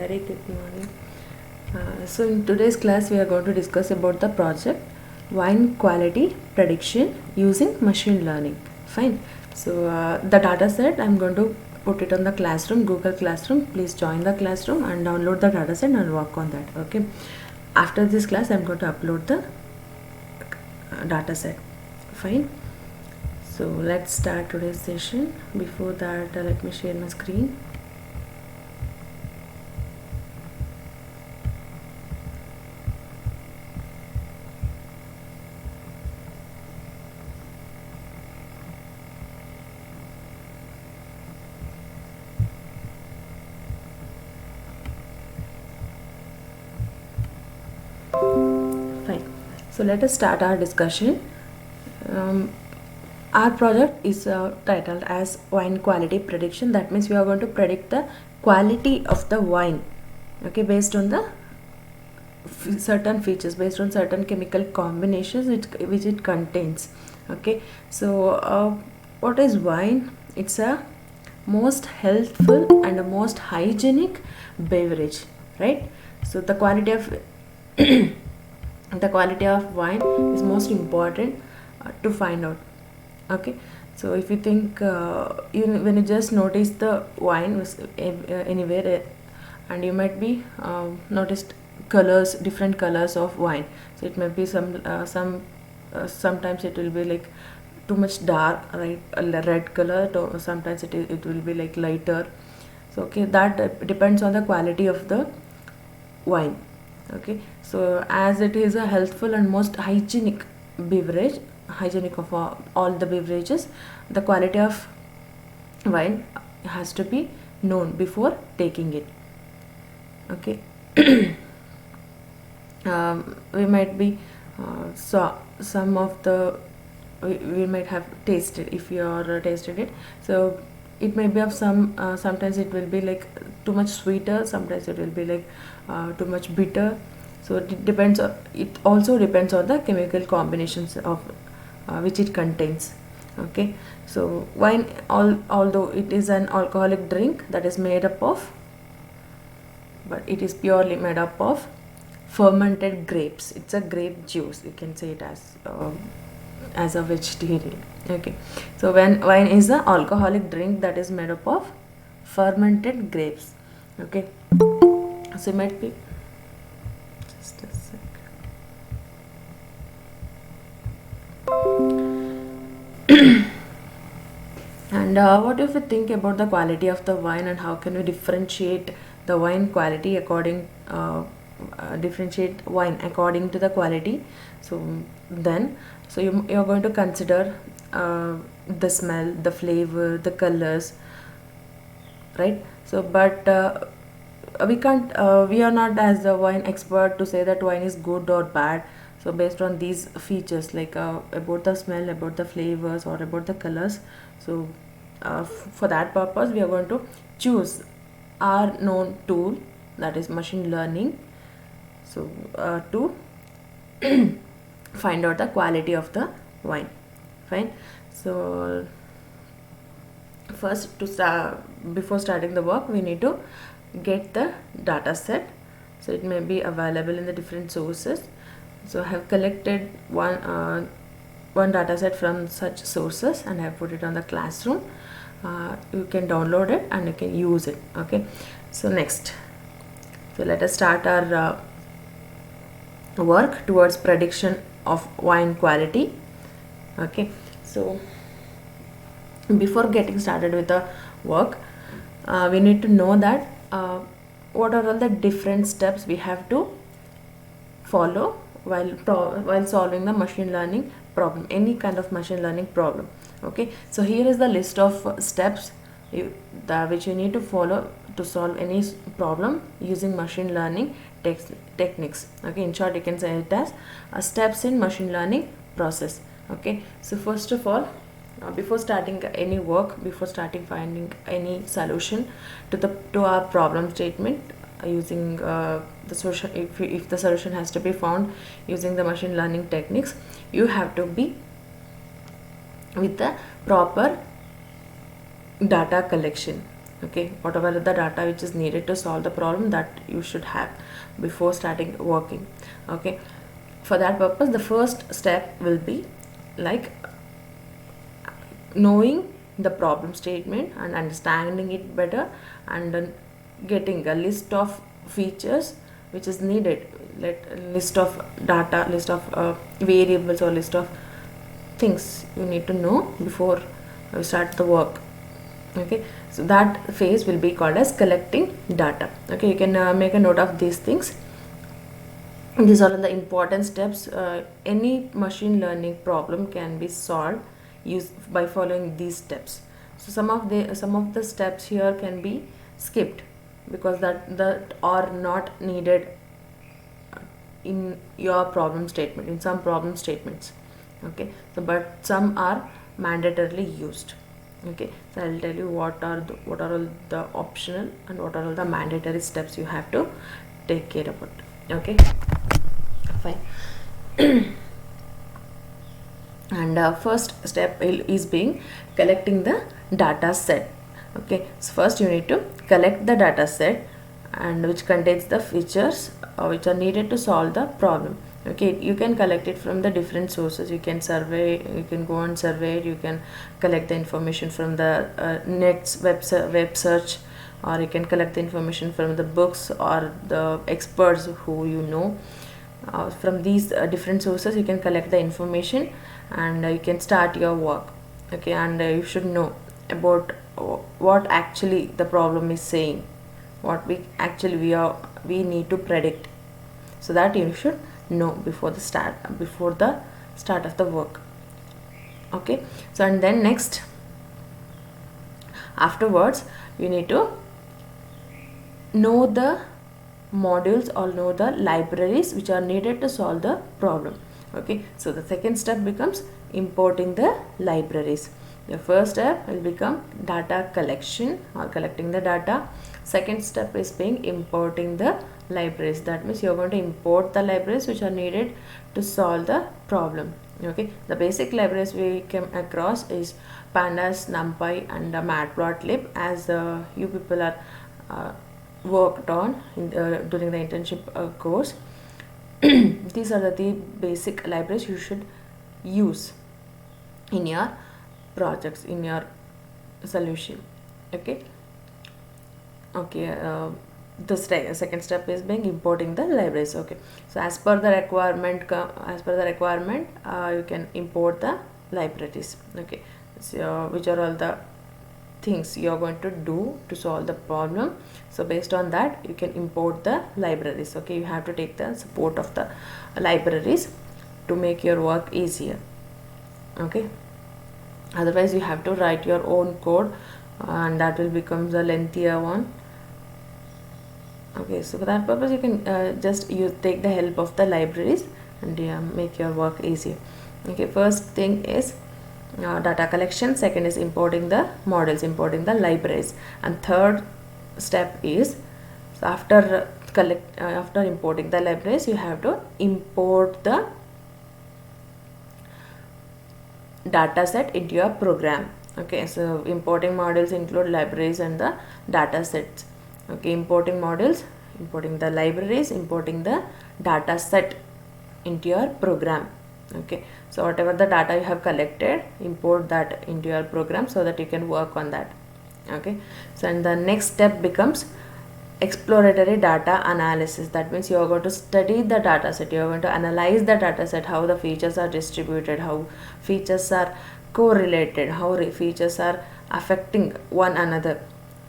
Very good morning. So in today's class we are going to discuss about the project wine quality prediction using machine learning. Fine. So the data set I'm going to put it on the classroom, Google Classroom. Please join the classroom and download the data set and work on that. Okay. After this class I'm going to upload the data set. Fine. So let's start today's session. Before that let me share my screen. Fine. So let us start our discussion. Our project is titled as wine quality prediction. That means we are going to predict the quality of the wine, okay, based on the certain features, based on certain chemical combinations which it contains. Okay, so what is wine? It's a most healthful and a most hygienic beverage, right? So the quality of the quality of wine is most important to find out. Okay, so if you think when you just notice the wine was anywhere, and you might be noticed colors, different colors of wine. So it may be sometimes it will be like too much dark, right, a red color, sometimes it will be like lighter. So okay, that depends on the quality of the wine. Okay, so as it is a healthful and most hygienic beverage, hygienic of all the beverages, the quality of wine has to be known before taking it. Okay. We might be so some of the we might have tasted, if you are tasted it. So it may be of sometimes it will be like too much sweeter, sometimes it will be like too much bitter. So it depends it also depends on the chemical combinations of which it contains. Okay, so wine, although it is an alcoholic drink that is made up of, but it is purely made up of fermented grapes. It's a grape juice, you can say it as a vegetarian. Okay, so when wine is an alcoholic drink that is made up of fermented grapes. Okay, so it might be just a sec. And what if we think about the quality of the wine and how can we differentiate the wine quality according differentiate wine according to the quality? So then, so you're going to consider the smell, the flavor, the colors, right? So but we can't we are not as a wine expert to say that wine is good or bad. So based on these features, like about the smell, about the flavors, or about the colors, so for that purpose we are going to choose our known tool, that is machine learning, so to find out the quality of the wine. Fine. So first, to start, before starting the work, we need to get the data set. So it may be available in the different sources. So I have collected one data set from such sources and I have put it on the classroom. You can download it and you can use it. Okay, so next, so let us start our work towards prediction of wine quality. Okay, so before getting started with the work, we need to know that what are all the different steps we have to follow while solving the machine learning problem, any kind of machine learning problem. Okay, so here is the list of steps which you need to follow to solve any problem using machine learning techniques. Okay, in short you can say it as steps in machine learning process. Okay, so first of all, before starting any work, before starting finding any solution to our problem statement, using the solution, if the solution has to be found using the machine learning techniques, you have to be with the proper data collection. Okay, whatever the data which is needed to solve the problem, that you should have before starting working. Okay, for that purpose, the first step will be like knowing the problem statement and understanding it better, and then getting a list of features which is needed, list of data, list of variables, or list of things you need to know before you start the work. Okay, so that phase will be called as collecting data. Okay, you can make a note of these things. These are the important steps. Any machine learning problem can be solved by following these steps. So some of the steps here can be skipped because that are not needed in your problem statement, in some problem statements. Okay, so but some are mandatorily used. Okay, so I'll tell you what are all the optional and what are all the mandatory steps you have to take care about. Okay, fine. And first step is being collecting the data set. Okay, so first you need to collect the data set, and which contains the features which are needed to solve the problem. Okay, you can collect it from the different sources. You can survey, you can go and survey it, you can collect the information from the net's web search, or you can collect the information from the books or the experts who you know. From these different sources you can collect the information, and you can start your work. Okay, and you should know about what actually the problem is saying, what we need to predict, so that you should know before the start of the work. Okay, so and then next, afterwards, you need to know the modules or know the libraries which are needed to solve the problem. Okay, so the second step becomes importing the libraries. The first step will become data collection or collecting the data. Second step is being importing the libraries. That means you're going to import the libraries which are needed to solve the problem. Okay, the basic libraries we came across is pandas, numpy, and matplotlib, as you people are worked on during the internship course. These are the basic libraries you should use in your projects, in your solution. Okay, the second step is being importing the libraries. Okay, so as per the requirement, you can import the libraries. Okay, so which are all the things you are going to do to solve the problem. So based on that you can import the libraries. Okay, you have to take the support of the libraries to make your work easier. Okay, otherwise you have to write your own code, and that will become the lengthier one. Okay, so for that purpose you can just take the help of the libraries and make your work easier. Okay, first thing is data collection, second is importing the models, importing the libraries, and third step is, so after importing the libraries, you have to import the data set into your program. Okay, so importing models include libraries and the data sets. Okay, importing models, importing the libraries, importing the data set into your program. Okay, so whatever the data you have collected, import that into your program so that you can work on that. Okay, so and the next step becomes exploratory data analysis. That means you are going to study the data set, you are going to analyze the data set, how the features are distributed, how features are correlated, how features are affecting one another,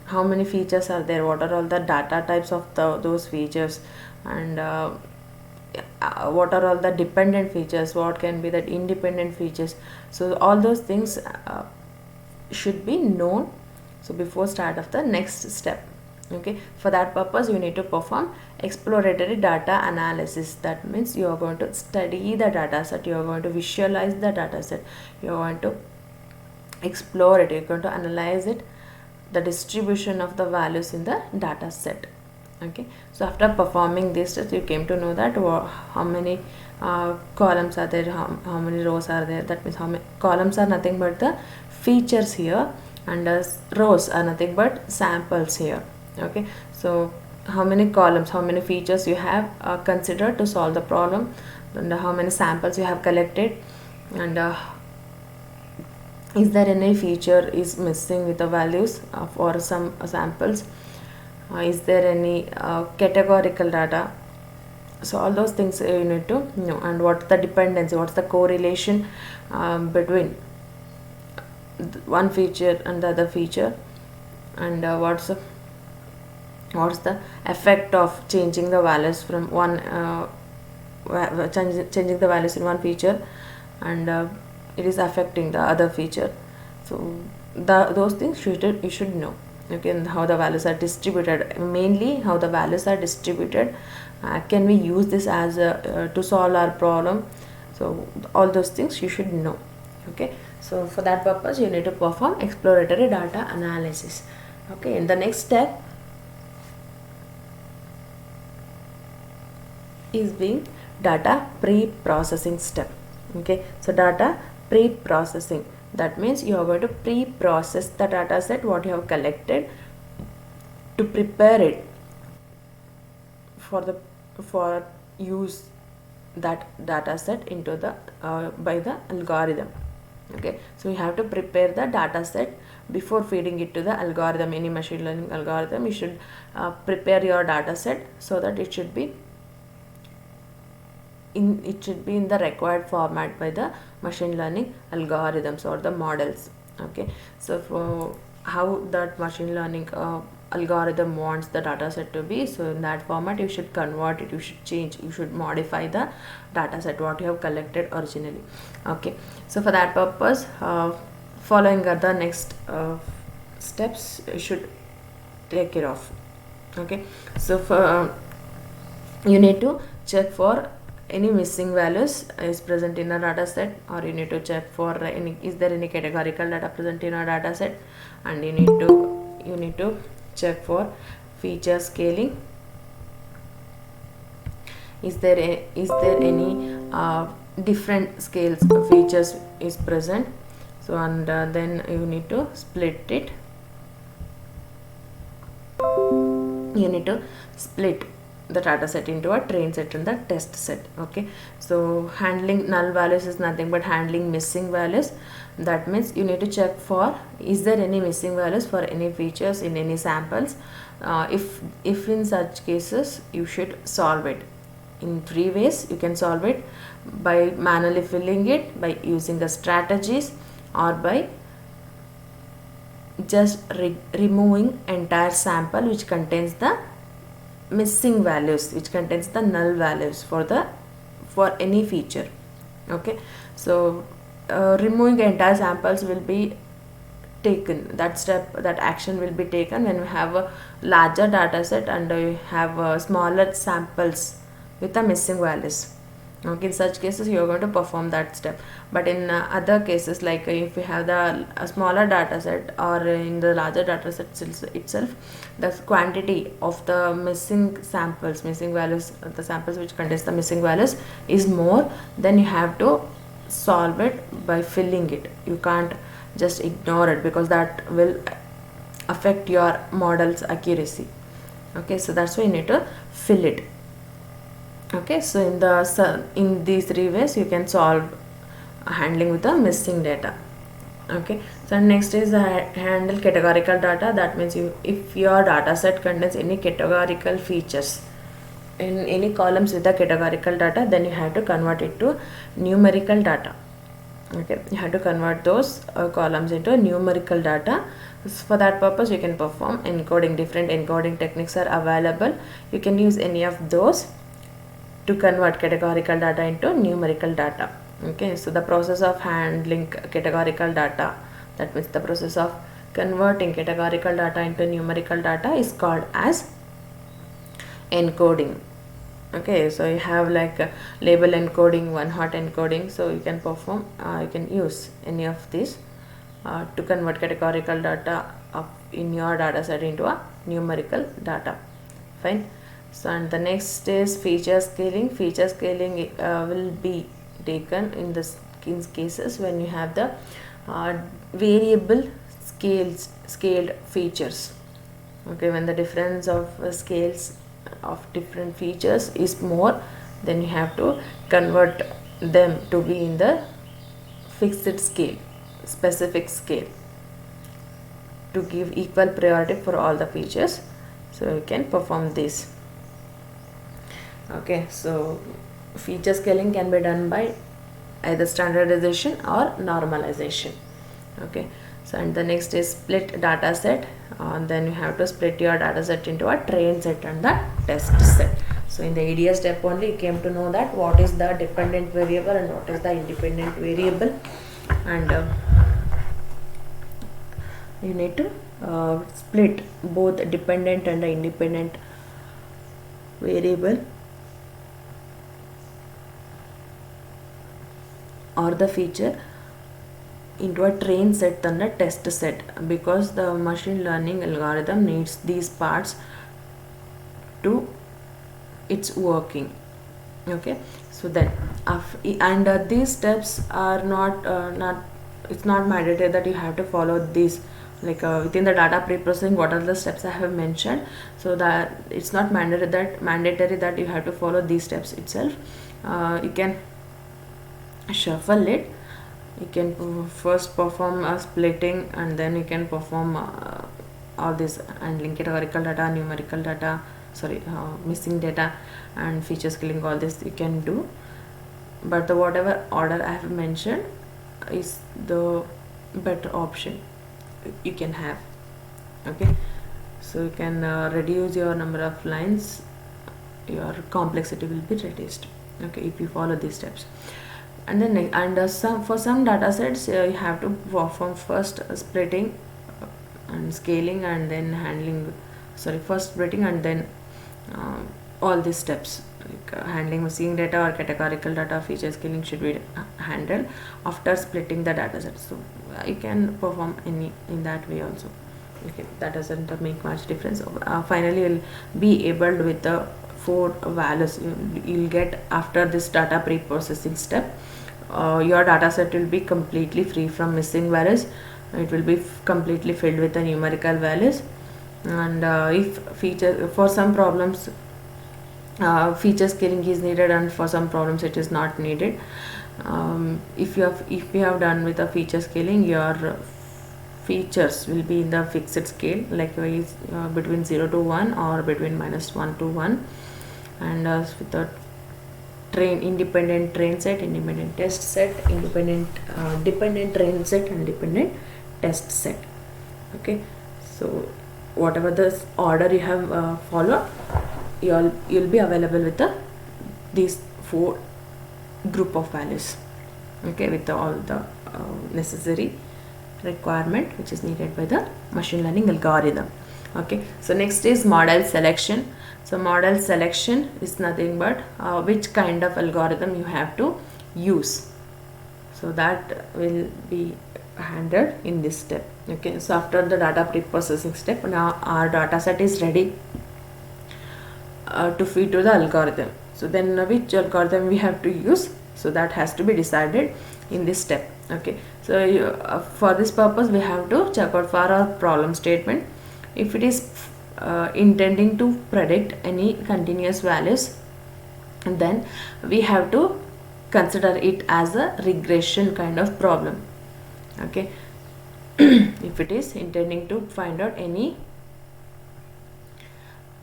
how many features are there, what are all the data types of those features, and what are all the dependent features, what can be that independent features. So all those things should be known, so before start of the next step. Okay, for that purpose you need to perform exploratory data analysis. That means you are going to study the data set, you are going to visualize the data set, you are going to explore it, you are going to analyze it, the distribution of the values in the data set. Okay, so after performing this test, you came to know that how many columns are there, how many rows are there. That means how many columns are nothing but the features here and rows are nothing but samples here. Okay, so how many columns, how many features you have considered to solve the problem, and how many samples you have collected, and is there any feature is missing with the values for some samples, is there any categorical data. So all those things you need to know, and what's the dependency, what's the correlation between one feature and the other feature, and what's the effect of changing the values from one changing the values in one feature, and it is affecting the other feature. So those things you should know. Okay, and how the values are distributed, mainly how the values are distributed, can we use this as to solve our problem. So all those things you should know. Okay, so for that purpose you need to perform exploratory data analysis. Okay, in the next step is being data pre-processing step. Okay, so data pre-processing, that means you are going to pre-process the data set what you have collected to prepare it for use that data set into the by the algorithm. Okay, so you have to prepare the data set before feeding it to the algorithm. Any machine learning algorithm, you should prepare your data set so that it should be in the required format by the machine learning algorithms or the models. Okay, so for how that machine learning algorithm wants the data set to be, so in that format you should convert it, you should change, you should modify the data set what you have collected originally. Okay, so for that purpose following are the next steps you should take care of. Okay, so for you need to check for any missing values is present in a data set, or you need to check for any, is there any categorical data present in a data set, and you need to check for feature scaling. Is there any different scales of features is present. So and then you need to split it. You need to split the data set into a train set and the test set. Okay, so handling null values is nothing but handling missing values. That means you need to check for is there any missing values for any features in any samples. If in such cases you should solve it in three ways. You can solve it by manually filling it, by using the strategies, or by just removing entire sample which contains the missing values, which contains the null values for any feature. Okay, so removing the entire samples will be taken, that action will be taken when we have a larger data set and we have smaller samples with the missing values. Okay, in such cases you are going to perform that step. But in other cases, like if you have a smaller data set or in the larger data set itself, the quantity of the missing values, the samples which contains the missing values is more, then you have to solve it by filling it. You can't just ignore it because that will affect your model's accuracy. Okay, so that's why you need to fill it. Okay, so in these three ways you can solve handling with the missing data. Okay, so next is handle categorical data. That means if your data set contains any categorical features in any columns with the categorical data, then you have to convert it to numerical data. Okay, you have to convert those columns into numerical data. For that purpose you can perform encoding. Different encoding techniques are available. You can use any of those to convert categorical data into numerical data. Okay, so the process of handling categorical data, that means the process of converting categorical data into numerical data, is called as encoding. Okay, so you have like label encoding, one hot encoding. So you can perform you can use any of these to convert categorical data in your data set into a numerical data. Fine. So and the next is feature scaling. Feature scaling will be taken in cases when you have the variable scaled features. Okay, when the difference of scales of different features is more, then you have to convert them to be in the fixed scale, specific scale, to give equal priority for all the features. So you can perform this. Okay, so feature scaling can be done by either standardization or normalization. Okay, so and the next is split data set. Then you have to split your data set into a train set and the test set. So in the ADS step only you came to know that what is the dependent variable and what is the independent variable, and you need to split both dependent and the independent variable or the feature into a train set and a test set, because the machine learning algorithm needs these parts to its working. Okay, so then these steps are not it's not mandatory that you have to follow these, like within the data pre-processing what are the steps I have mentioned, so that it's not mandatory that you have to follow these steps itself. You can shuffle it. You can first perform a splitting, and then you can perform all this handling categorical data, numerical data, missing data, and feature scaling. All this you can do, but the whatever order I have mentioned is the better option you can have. Okay, so you can reduce your number of lines, your complexity will be reduced. Okay, if you follow these steps. And then for some data sets you have to perform first splitting and scaling, and then first splitting and then all these steps, like handling missing data or categorical data, feature scaling should be handled after splitting the data set. So you can perform any in that way also. Okay, that doesn't make much difference. Finally you'll be able with the 4 values you'll get after this data pre-processing step. Your data set will be completely free from missing values. It will be completely filled with the numerical values, and if for some problems feature scaling is needed, and for some problems it is not needed. If you have done with the feature scaling, your features will be in the fixed scale, like between 0 to 1 or between -1 to 1, and with the independent train set, independent test set, dependent train set, and dependent test set. Okay, so whatever the order you have followed, you'll be available with these 4 group of values. Okay, with all the necessary requirement which is needed by the machine learning algorithm. Okay, so next is model selection. So model selection is nothing but which kind of algorithm you have to use. So that will be handled in this step. Okay, so after the data pre-processing step, now our data set is ready to feed to the algorithm. So then which algorithm we have to use, so that has to be decided in this step. Okay, so for this purpose we have to check out for our problem statement. If it is intending to predict any continuous values, and then we have to consider it as a regression kind of problem. Okay, if it is intending to find out any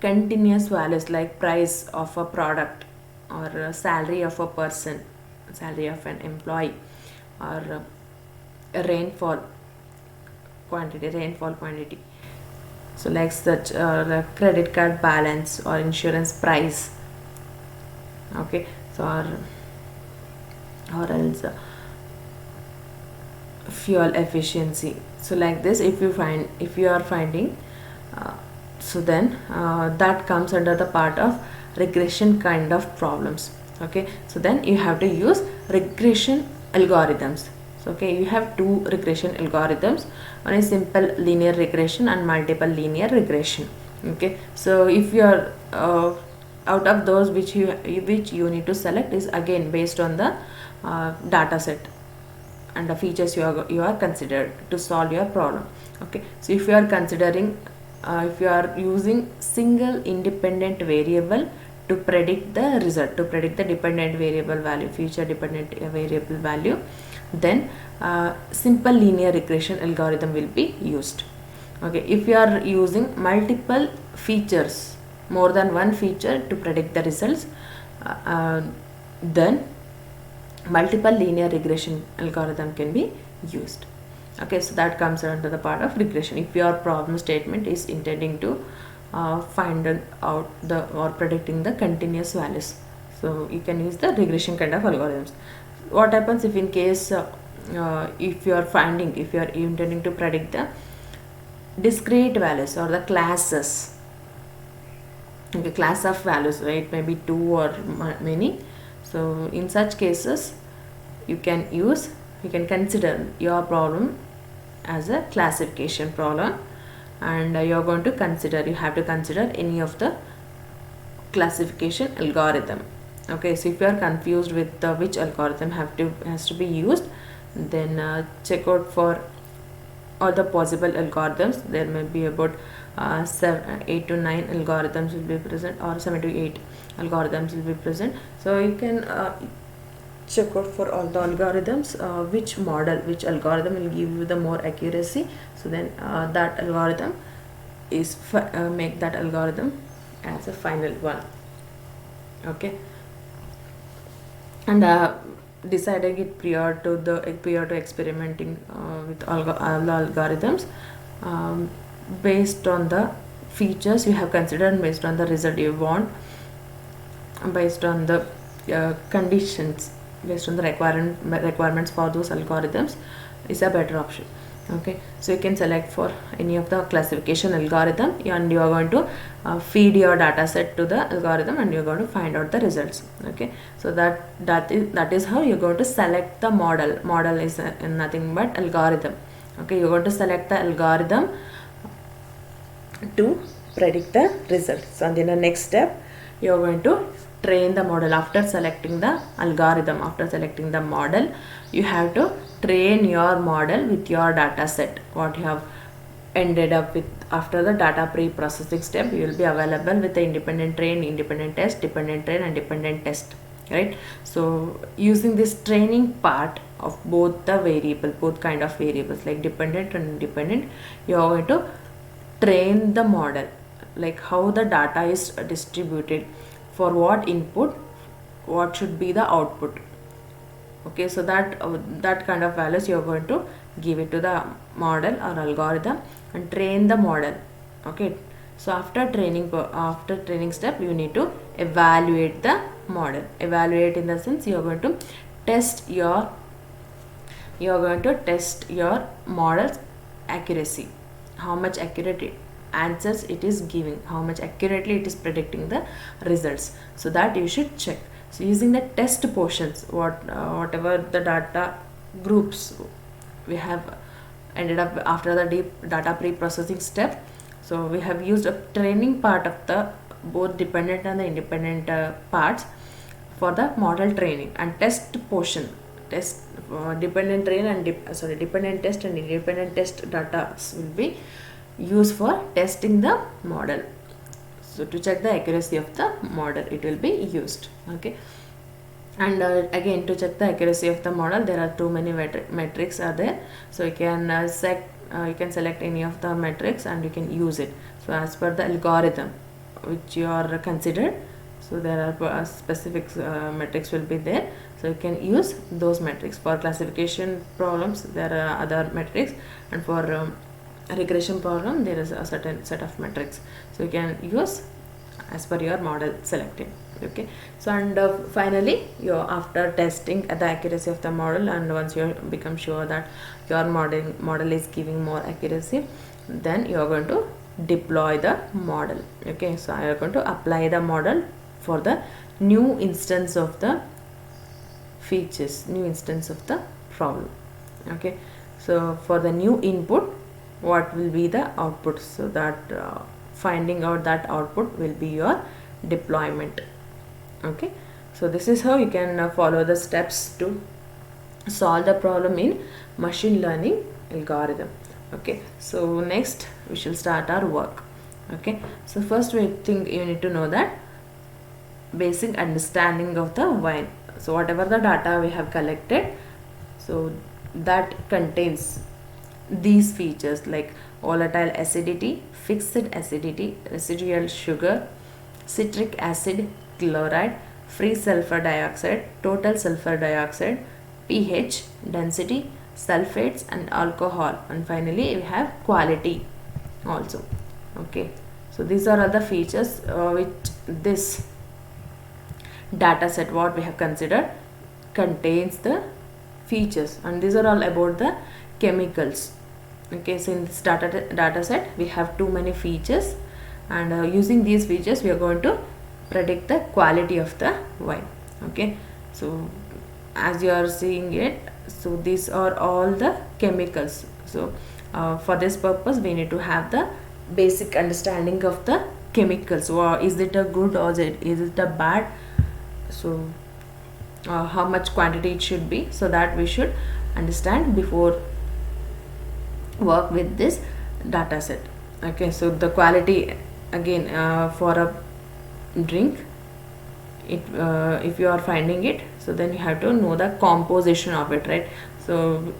continuous values like price of a product, or salary of a person, salary of an employee, or rainfall quantity, so like such the credit card balance or insurance price. Okay, so or else fuel efficiency. So like this, if you are finding so then that comes under the part of regression kind of problems. Okay, so then you have to use regression algorithms. So okay, you have 2 regression algorithms. One is simple linear regression and multiple linear regression. Okay, so if you are out of those which you need to select is again based on the data set and the features you are considered to solve your problem. Okay, so if you are considering if you are using single independent variable to predict the result, to predict the dependent variable value, future dependent variable value, then simple linear regression algorithm will be used. Okay, if you are using multiple features, more than one feature to predict the results, then multiple linear regression algorithm can be used. Okay, so that comes under the part of regression. If your problem statement is intending to find out the or predicting the continuous values, so you can use the regression kind of algorithms. What happens if in case if you are finding, if you are intending to predict the discrete values or the classes, okay, class of values, right, maybe two or many. So in such cases you can consider your problem as a classification problem, and you have to consider any of the classification algorithm. Okay, so if you are confused with which algorithm has to be used, then check out for all the possible algorithms. There may be about 8 to 9 algorithms will be present, or 7 to 8 algorithms will be present. So you can check out for all the algorithms which algorithm will give you the more accuracy. So then that algorithm is make that algorithm as a final one. Okay, and deciding it prior to experimenting with all the algorithms, based on the features you have considered, based on the result you want, based on the conditions, based on the requirements for those algorithms, is a better option. Okay, so you can select for any of the classification algorithm, and you are going to feed your data set to the algorithm, and you are going to find out the results. Okay, so that is how you're going to select the model is nothing but algorithm. Okay, you're going to select the algorithm to predict the results. So in the next step you're going to train the model. After selecting the algorithm, after selecting the model, you have to train your model with your data set, what you have ended up with. After the data pre-processing step, you will be available with the independent train, independent test, dependent train, and dependent test, right? So using this training part of both kind of variables like dependent and independent, you are going to train the model, like how the data is distributed, for what input, what should be the output. Okay, so that kind of values you are going to give it to the model or algorithm and train the model. Okay, so after training step, you need to evaluate the model. Evaluate in the sense you are going to test your model's accuracy, how much accurate answers it is giving, how much accurately it is predicting the results. So that you should check. So using the test portions, whatever the data groups we have ended up after the deep data pre-processing step, so we have used a training part of the both dependent and the independent parts for the model training, and test portion, dependent train and dependent test and independent test data will be used for testing the model. So to check the accuracy of the model, it will be used. Okay, and again, to check the accuracy of the model, there are too many metrics are there. So you can select any of the metrics and you can use it. So as per the algorithm which you are considered, so there are specific metrics will be there. So you can use those metrics. For classification problems there are other metrics, and for regression problem there is a certain set of metrics. So you can use as per your model selected. Okay, so and finally, after testing the accuracy of the model, and once you become sure that your model is giving more accuracy, then you are going to deploy the model. Okay, so I am going to apply the model for the new instance of the features, new instance of the problem. Okay, so for the new input, what will be the output? So that finding out that output will be your deployment. Okay, so this is how you can follow the steps to solve the problem in machine learning algorithm. Okay, so next we shall start our work. Okay, so first we think you need to know that basic understanding of the wine. So whatever the data we have collected, so that contains these features like volatile acidity, fixed acidity, residual sugar, citric acid, chloride, free sulfur dioxide, total sulfur dioxide, pH, density, sulfates and alcohol, and finally we have quality also. Okay, so these are all the features which this data set what we have considered contains the features, and these are all about the chemicals. Okay, so in this data set we have too many features, and using these features we are going to predict the quality of the wine. Okay, so as you are seeing it, so these are all the chemicals. So for this purpose we need to have the basic understanding of the chemicals. Or is it a good or is it a bad? So how much quantity it should be, so that we should understand before work with this data set. Okay, so the quality again for a drink, it if you are finding it, so then you have to know the composition of it, right? So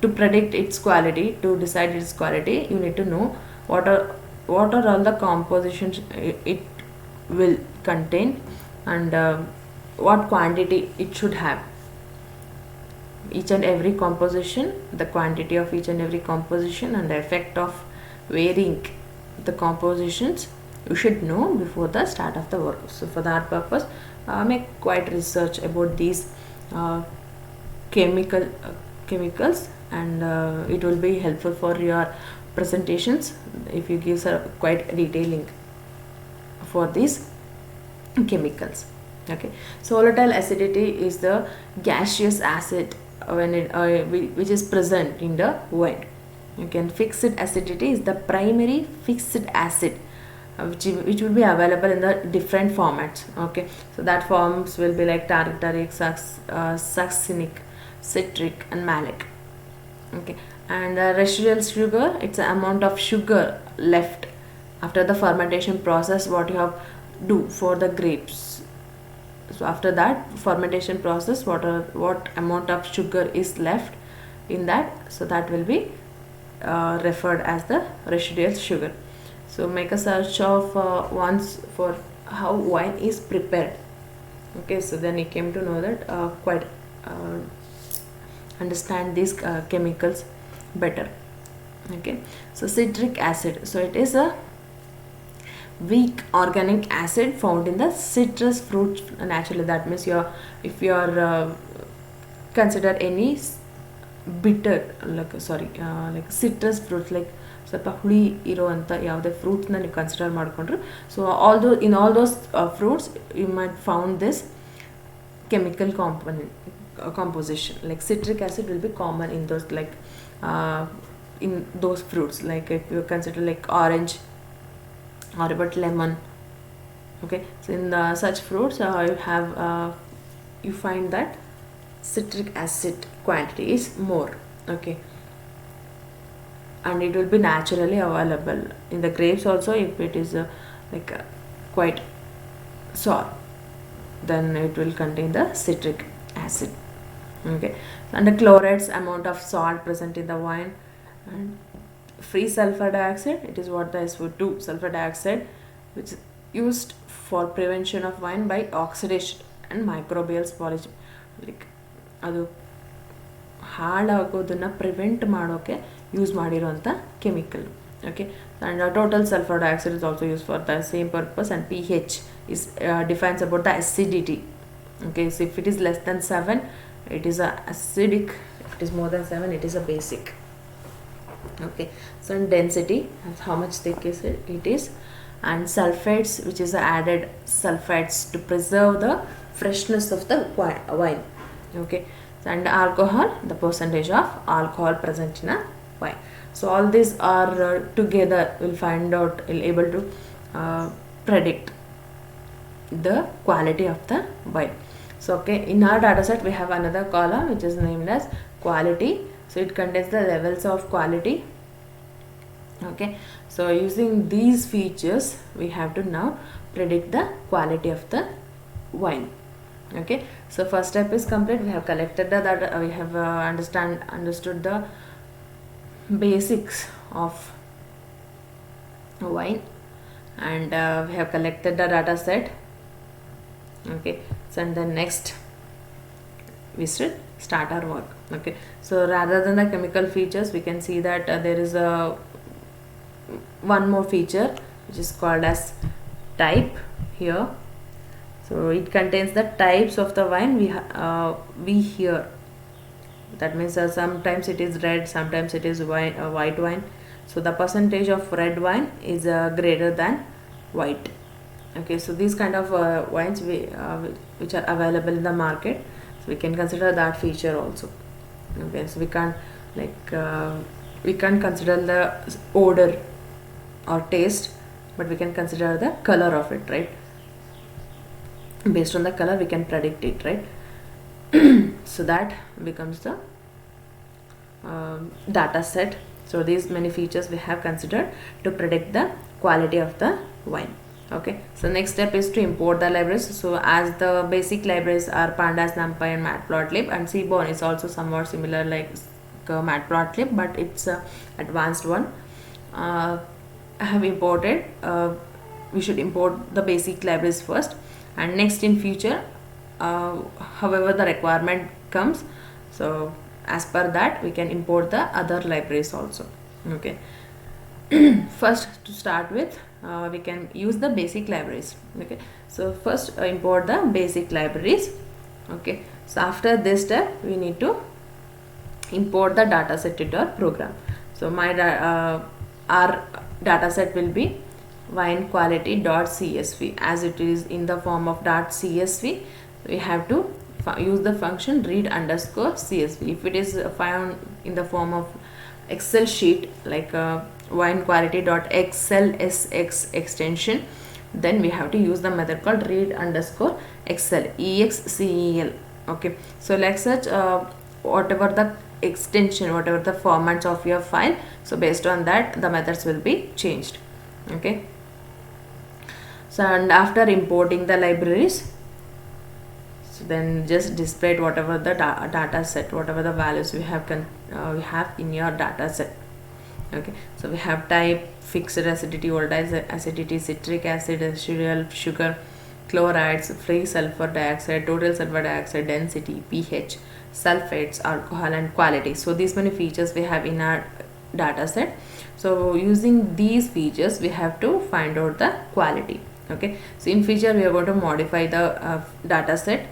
to predict its quality, to decide its quality, you need to know what are all the compositions it will contain, and what quantity it should have. Each and every composition, the quantity of each and every composition, and the effect of varying the compositions, you should know before the start of the work. So for that purpose, make quite research about these chemicals, and it will be helpful for your presentations if you give quite detailing for these chemicals. Okay, so volatile acidity is the gaseous acid when it which is present in the wine. Again, fixed acidity is the primary fixed acid which will be available in the different formats. Okay, so that forms will be like tartaric, succinic, citric and malic. Okay, and residual sugar, it's the amount of sugar left after the fermentation process what you have do for the grapes. So after that fermentation process, what amount of sugar is left in that, so that will be referred as the residual sugar. So make a search of once for how wine is prepared. Okay, so then you came to know that quite understand these chemicals better. Okay, so citric acid, so it is a weak organic acid found in the citrus fruit naturally. That means if you are consider any bitter like like citrus fruits, like ಸ್ವಲ್ಪ ಹುಳಿ ಇರೋವಂಥ ಯಾವುದೇ ಫ್ರೂಟ್ಸ್ನ ನೀವು consider ಮಾಡಿಕೊಂಡ್ರು, so in all those fruits you might found this chemical composition. Like citric acid will be common in those, like in those fruits, like if you consider like orange or about lemon. Okay, so in such fruits you find that citric acid quantity is more. Okay, and it will be naturally available in the grapes also. If it is quite sour, then it will contain the citric acid. Okay, and the chlorides, amount of salt present in the wine, and free sulfur dioxide, it is what the SO2 sulfur dioxide, which is used for prevention of wine by oxidation and microbial spoilage. Like ಅದು ಹಾಳಾಗೋದನ್ನು prevent ಮಾಡೋಕ್ಕೆ use ಮಾಡಿರೋಂಥ chemical. Okay, and total sulfur dioxide is also used for the same purpose, and pH is defines about the acidity. Okay, so if it is less than 7 it is a acidic, if it is more than 7 it is a basic. Okay, so in density, how much thick is it is, and sulfates, which is added sulfides to preserve the freshness of the wine. Okay, and alcohol, the percentage of alcohol present in a wine. So all these are together will find out, will able to predict the quality of the wine. So okay, in our data set we have another column which is named as quality, So it contains the levels of quality. Okay, so using these features we have to now predict the quality of the wine. Okay, so first step is complete. We have collected the data, we have understood the basics of wine, and we have collected the data set. Okay, so and then next we should start our work. Okay, so rather than the chemical features, we can see that there is a one more feature which is called as type here. So it contains the types of the wine we hear. That means sometimes it is red, sometimes it is white wine. So the percentage of red wine is greater than white. Okay, so these kind of wines which are available in the market, so we can consider that feature also. Okay, so we can't consider the odor or taste, but we can consider the color of it, right? Based on the color we can predict it, right? So that becomes the data set. So these many features we have considered to predict the quality of the wine. Okay, so next step is to import the libraries. So as the basic libraries are pandas, numpy and matplotlib, and seaborn is also somewhat similar like matplotlib, but it's a advanced one. I have imported, we should import the basic libraries first, and next in future however the requirement comes, so as per that we can import the other libraries also. Okay, first to start with we can use the basic libraries. Okay, so first import the basic libraries. Okay, so after this step we need to import the dataset into our program. So our dataset will be wine quality.csv. as it is in the form of .csv, we have to use the function read_csv. if it is found in the form of Excel sheet like wine quality.xlsx extension, then we have to use the method called read_excel, excel. Okay, so like such whatever the extension, whatever the formats of your file, so based on that the methods will be changed. Okay, so and after importing the libraries, so then just display whatever the data set, whatever the values we have we have in your data set. Okay, so we have type, fixed acidity, volatile acidity, citric acid, residual sugar, chlorides, free sulfur dioxide, total sulfur dioxide, density, pH, sulfates, alcohol and quality. So these many features we have in our data set. So using these features we have to find out the quality. Okay, so in future we are going to modify the data set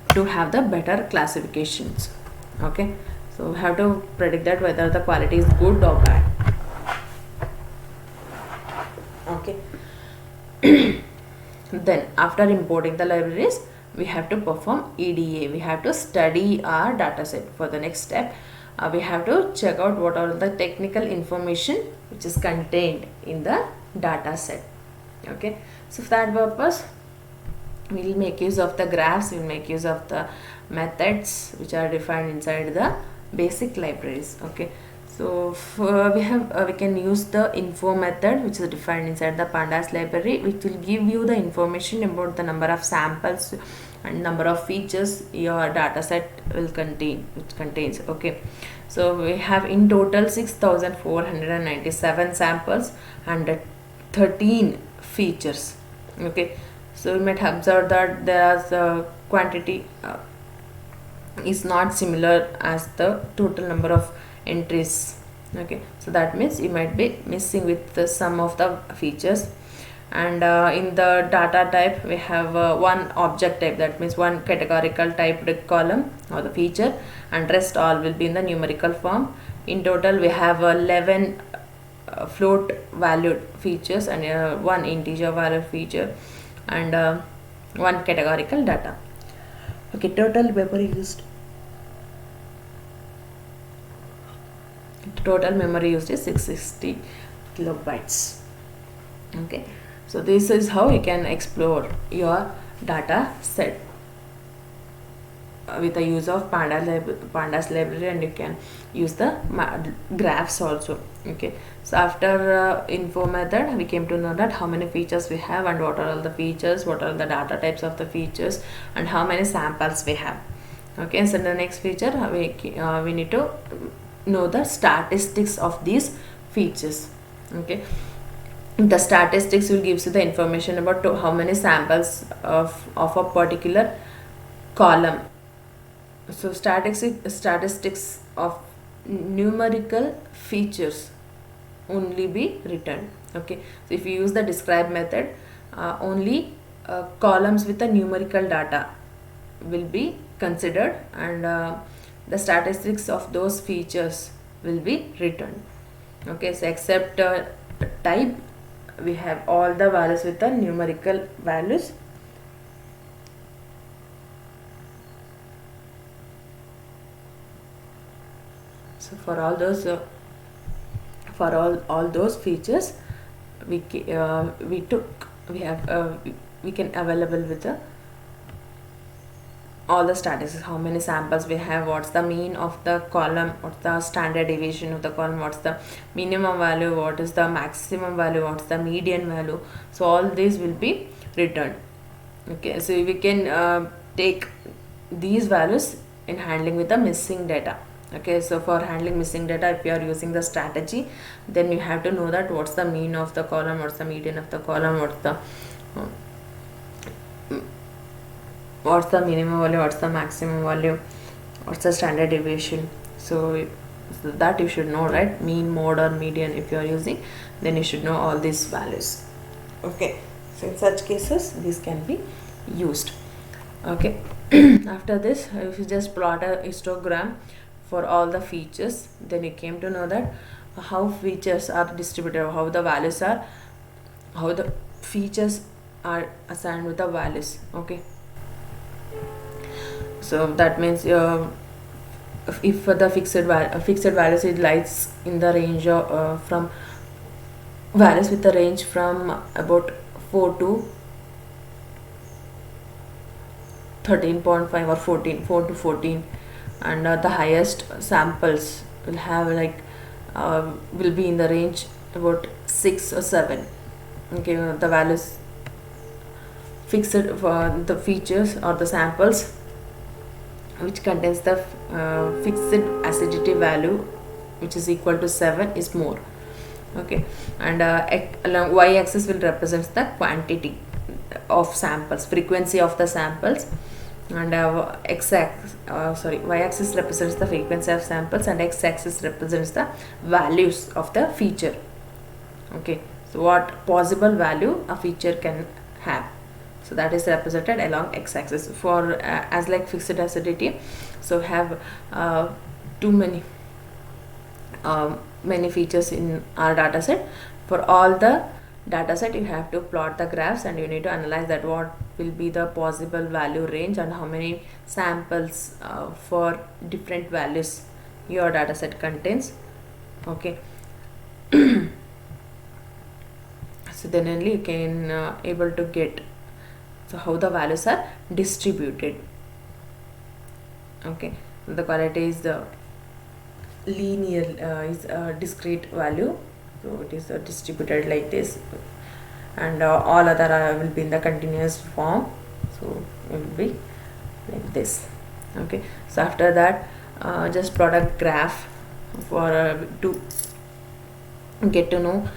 to have the better classifications. Okay, so we have to predict that whether the quality is good or bad. Okay, then after importing the libraries we have to perform EDA. We have to study our dataset. For the next step we have to check out what are the technical information which is contained in the data set. Okay, so for that purpose we will make use of the graphs, we will make use of the methods which are defined inside the basic libraries. Okay, so we can use the info method which is defined inside the pandas library, which will give you the information about the number of samples and number of features your data set will contains. Okay, so we have in total 6497 samples and 13 features. Okay, so you might observe that there is a quantity is not similar as the total number of entries. Okay, so that means you might be missing with some of the features. And in the data type we have one object type, that means one categorical typed column or the feature, and rest all will be in the numerical form. In total we have 11 float valued features and one integer valued feature and one categorical data. Okay, total memory used is 660 kilobytes. Okay, so this is how you can explore your data set. with the use of pandas library, and you can use the graphs also. Okay, so after info method, we came to know that how many features we have and what are all the features, what are the data types of the features, and how many samples we have. Okay, so the next feature, we need to know the statistics of these features. Okay, the statistics will gives you the information about how many samples of a particular column. So statistics of numerical features only be written. Okay, so if you use the describe method, only columns with the numerical data will be considered, and the statistics of those features will be written. Okay, so except type, we have all the values with the numerical values. So for all those all those features, we can available with the all the statistics, how many samples we have, what's the mean of the column, what's the standard deviation of the column, what's the minimum value, what is the maximum value, what's the median value. So all these will be written. Okay, so we can take these values in handling with the missing data. Okay, so for handling missing data, if you are using the strategy, then you have to know that what's the mean of the column, what's the median of the column, what's the minimum value, what's the maximum value, what's the standard deviation. So that you should know, right? Mean, mode, or median, if you are using, then you should know all these values. Okay, so in such cases these can be used. Okay, after this, if you just plot a histogram for all the features, then you came to know that how features are distributed, how the values are, how the features are assigned with the values. Okay, so that means if the fixed values, it lies in the range of from values with a range from about 4 to 13.5 or 4 to 14, and the highest samples will have will be in the range about 6 or 7. Okay, the values fixed for the features or the samples which contains the fixed acidity value which is equal to 7 is more. Okay, and along y-axis will represent the quantity of samples, frequency of the samples, and y-axis represents the frequency of samples, and x-axis represents the values of the feature. Okay, so what possible value a feature can have, so that is represented along x-axis. For as like fixed acidity, so have too many features in our data set. For all the data set, you have to plot the graphs, and you need to analyze that what will be the possible value range and how many samples for different values your data set contains. Okay, so then only you can able to get so how the values are distributed. Okay, the quality is the linear is a discrete value, so it is distributed like this, and all other will be in the continuous form, so it will be like this. Okay, so after that, just plot a graph for to get to know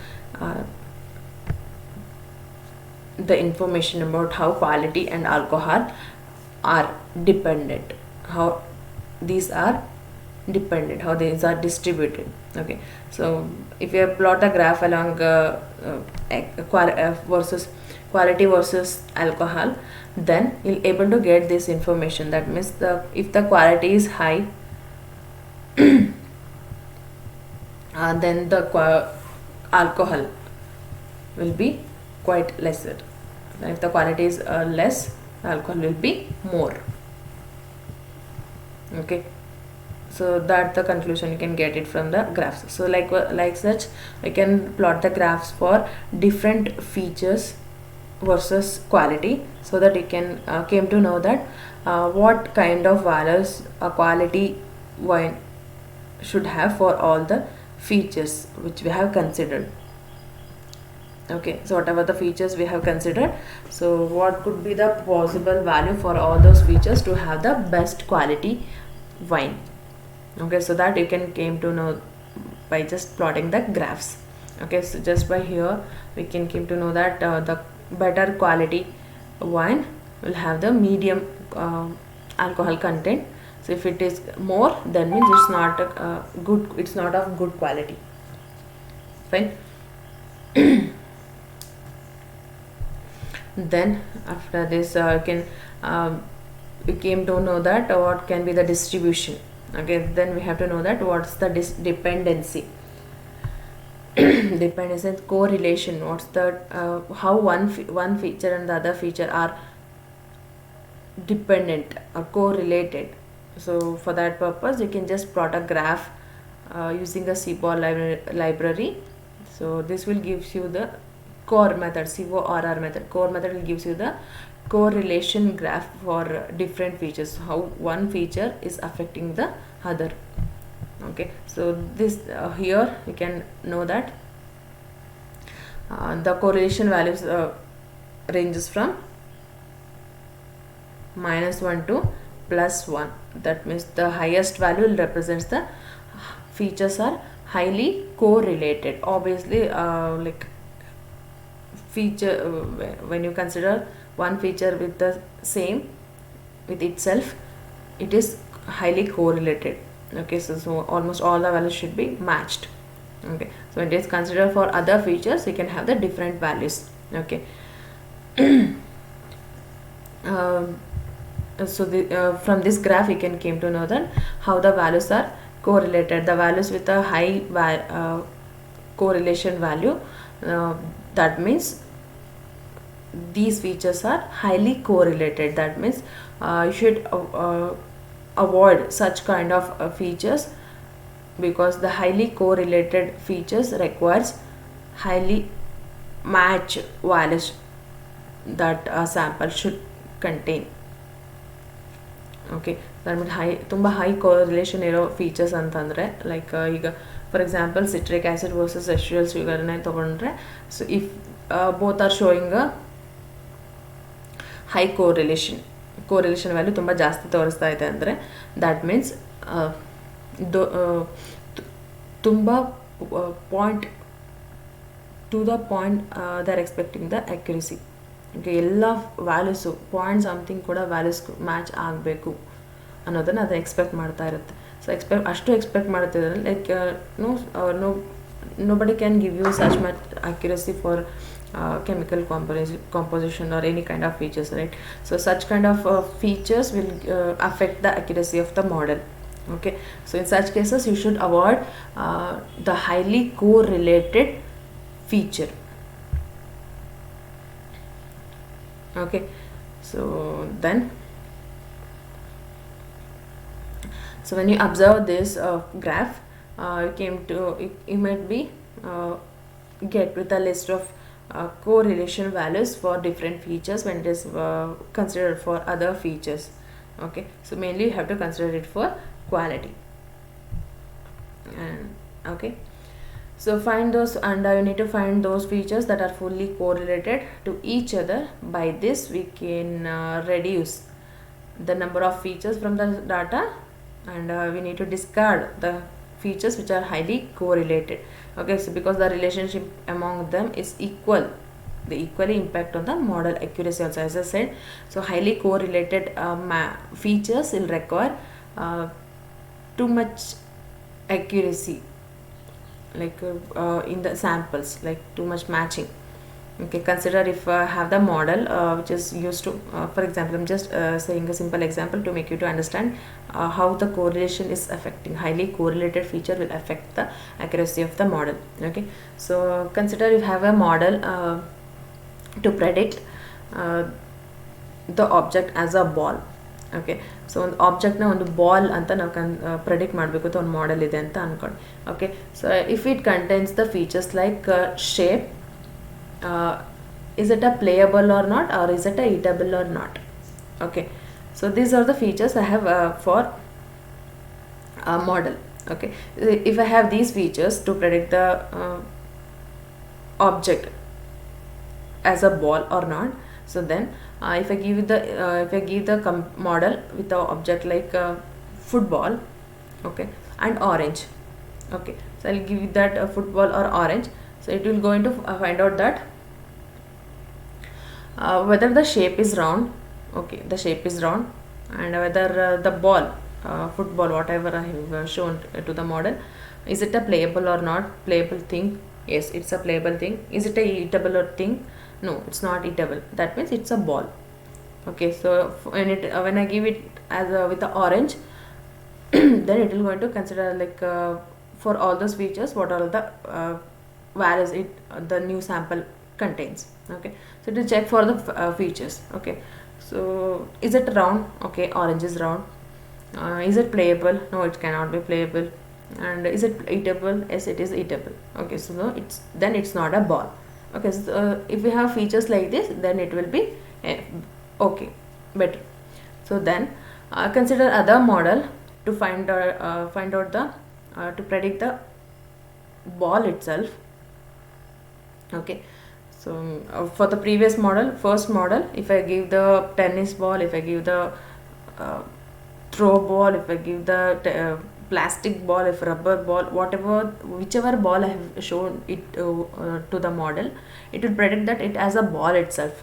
the information about how quality and alcohol are dependent, how these are dependent, how these are distributed. Okay, so if you plot the graph along versus quality versus alcohol, then you'll able to get this information. That means if the quality is high, then the alcohol will be quite lesser. If the quality is less, the alcohol will be more. Okay, so that the conclusion you can get it from the graphs. So like such, we can plot the graphs for different features versus quality, so that you can came to know that what kind of values a quality wine should have for all the features which we have considered. Okay, so whatever the features we have considered, so what could be the possible value for all those features to have the best quality wine. Okay, so that you can came to know by just plotting the graphs. Okay, so just by here we can came to know that the better quality wine will have the medium alcohol content. So if it is more, then means it's not good, it's not of good quality. Fine. Then after this we came to know that what can be the distribution. Okay, then we have to know that what's the dependency. Dependency and correlation, what's the how one feature and the other feature are dependent or correlated. So for that purpose you can just plot a graph using a CBOR library. So this will gives you the core method, CORR method. Core method will gives you the correlation graph for different features, how one feature is affecting the other. Okay, so this here you can know that the correlation values ranges from -1 to +1. That means the highest value represents the features are highly correlated. Obviously like feature when you consider one feature with the same with itself, it is highly correlated. Okay, so almost all the values should be matched. Okay, so when it is considered for other features, you can have the different values. Okay. So from this graph you can came to know that how the values are correlated. The values with a high correlation value, that means these features are highly correlated. That means you should avoid such kind of features, because the highly correlated features requires highly match values that a sample should contain. Okay, high ತುಂಬ high correlation ಇರೋ features ಅಂತಂದರೆ like ಈಗ for example citric acid versus ಎಸ್ಟ್ರಿಯಲ್ ಶುಗರ್ನೇ ತೊಗೊಂಡ್ರೆ, so if both are showing uh high correlation value ತುಂಬ ಜಾಸ್ತಿ ತೋರಿಸ್ತಾ ಇದೆ ಅಂದರೆ ದ್ಯಾಟ್ ಮೀನ್ಸ್ ತುಂಬ point to the point they are expecting the accuracy. Okay, ಎಲ್ಲ ವ್ಯಾಲ್ಯೂಸು ಪಾಯಿಂಟ್ ಸಮಥಿಂಗ್ ಕೂಡ ವ್ಯಾಲ್ಯೂಸ್ ಮ್ಯಾಚ್ ಆಗಬೇಕು ಅನ್ನೋದನ್ನು ಅದು ಎಕ್ಸ್ಪೆಕ್ಟ್ ಮಾಡ್ತಾ ಇರುತ್ತೆ. ಸೊ ಅಷ್ಟು ಎಕ್ಸ್ಪೆಕ್ಟ್ ಮಾಡ್ತಿದ್ದಾರೆ. Like nobody can give you such much accuracy for chemical composition or any kind of features, right? So such kind of features will affect the accuracy of the model. Okay, so in such cases you should avoid the highly correlated feature. Okay, so then when you observe this graph, you might be get with a list of correlation values for different features when it is considered for other features. Okay, so mainly you have to consider it for quality. And okay, so find those, and you need to find those features that are fully correlated to each other. By this we can reduce the number of features from the data, and we need to discard the features which are highly correlated. Okay, so because the relationship among them is equal, they equally impact on the model accuracy also, as I said. So highly correlated features will require too much accuracy, like in the samples, like too much matching. Okay, consider if I have the model which is used to for example, I'm just saying a simple example to make you to understand how the correlation is affecting. Highly correlated feature will affect the accuracy of the model. Okay, so consider you have a model to predict the object as a ball. Okay, so ಒಂದು ಆಬ್ಜೆಕ್ಟ್ನ ಒಂದು ball ಅಂತ ನಾವು predict ಮಾಡಬೇಕು ಅಂತ ಒಂದು model ಇದೆ ಅಂತ ಅಂದ್ಕೊಂಡು. Okay, so if it contains the features like shape, is it a playable or not, or is it a eatable or not. Okay, so these are the features I have for a model. Okay, if I have these features to predict the object as a ball or not, so then if I give the model with the object like football, okay, and orange, okay, so I'll give it that football or orange, so it will going to find out that whether the shape is round, okay, the shape is round, and whether the ball, football, whatever I have shown to the model, is it a playable or not playable thing. Yes, it's a playable thing. Is it a eatable or thing? No, it's not eatable. That means it's a ball. Okay, so when I give it as with the orange, then it will going to consider like for all those features what are the values the new sample contains. Okay, so to check for the features. Okay, so is it round? Okay, orange is round. Is it playable? No, it cannot be playable. And is it eatable? Yes, it is eatable. Okay, so no, it's not a ball. Okay, so if we have features like this, then it will be okay, better. So then consider other model to find out the to predict the ball itself. Okay, so for the previous model, first model, if I give the tennis ball, if I give the throw ball, if I give the plastic ball, if rubber ball, whichever ball I have shown it to the model, it will predict that it as a ball itself.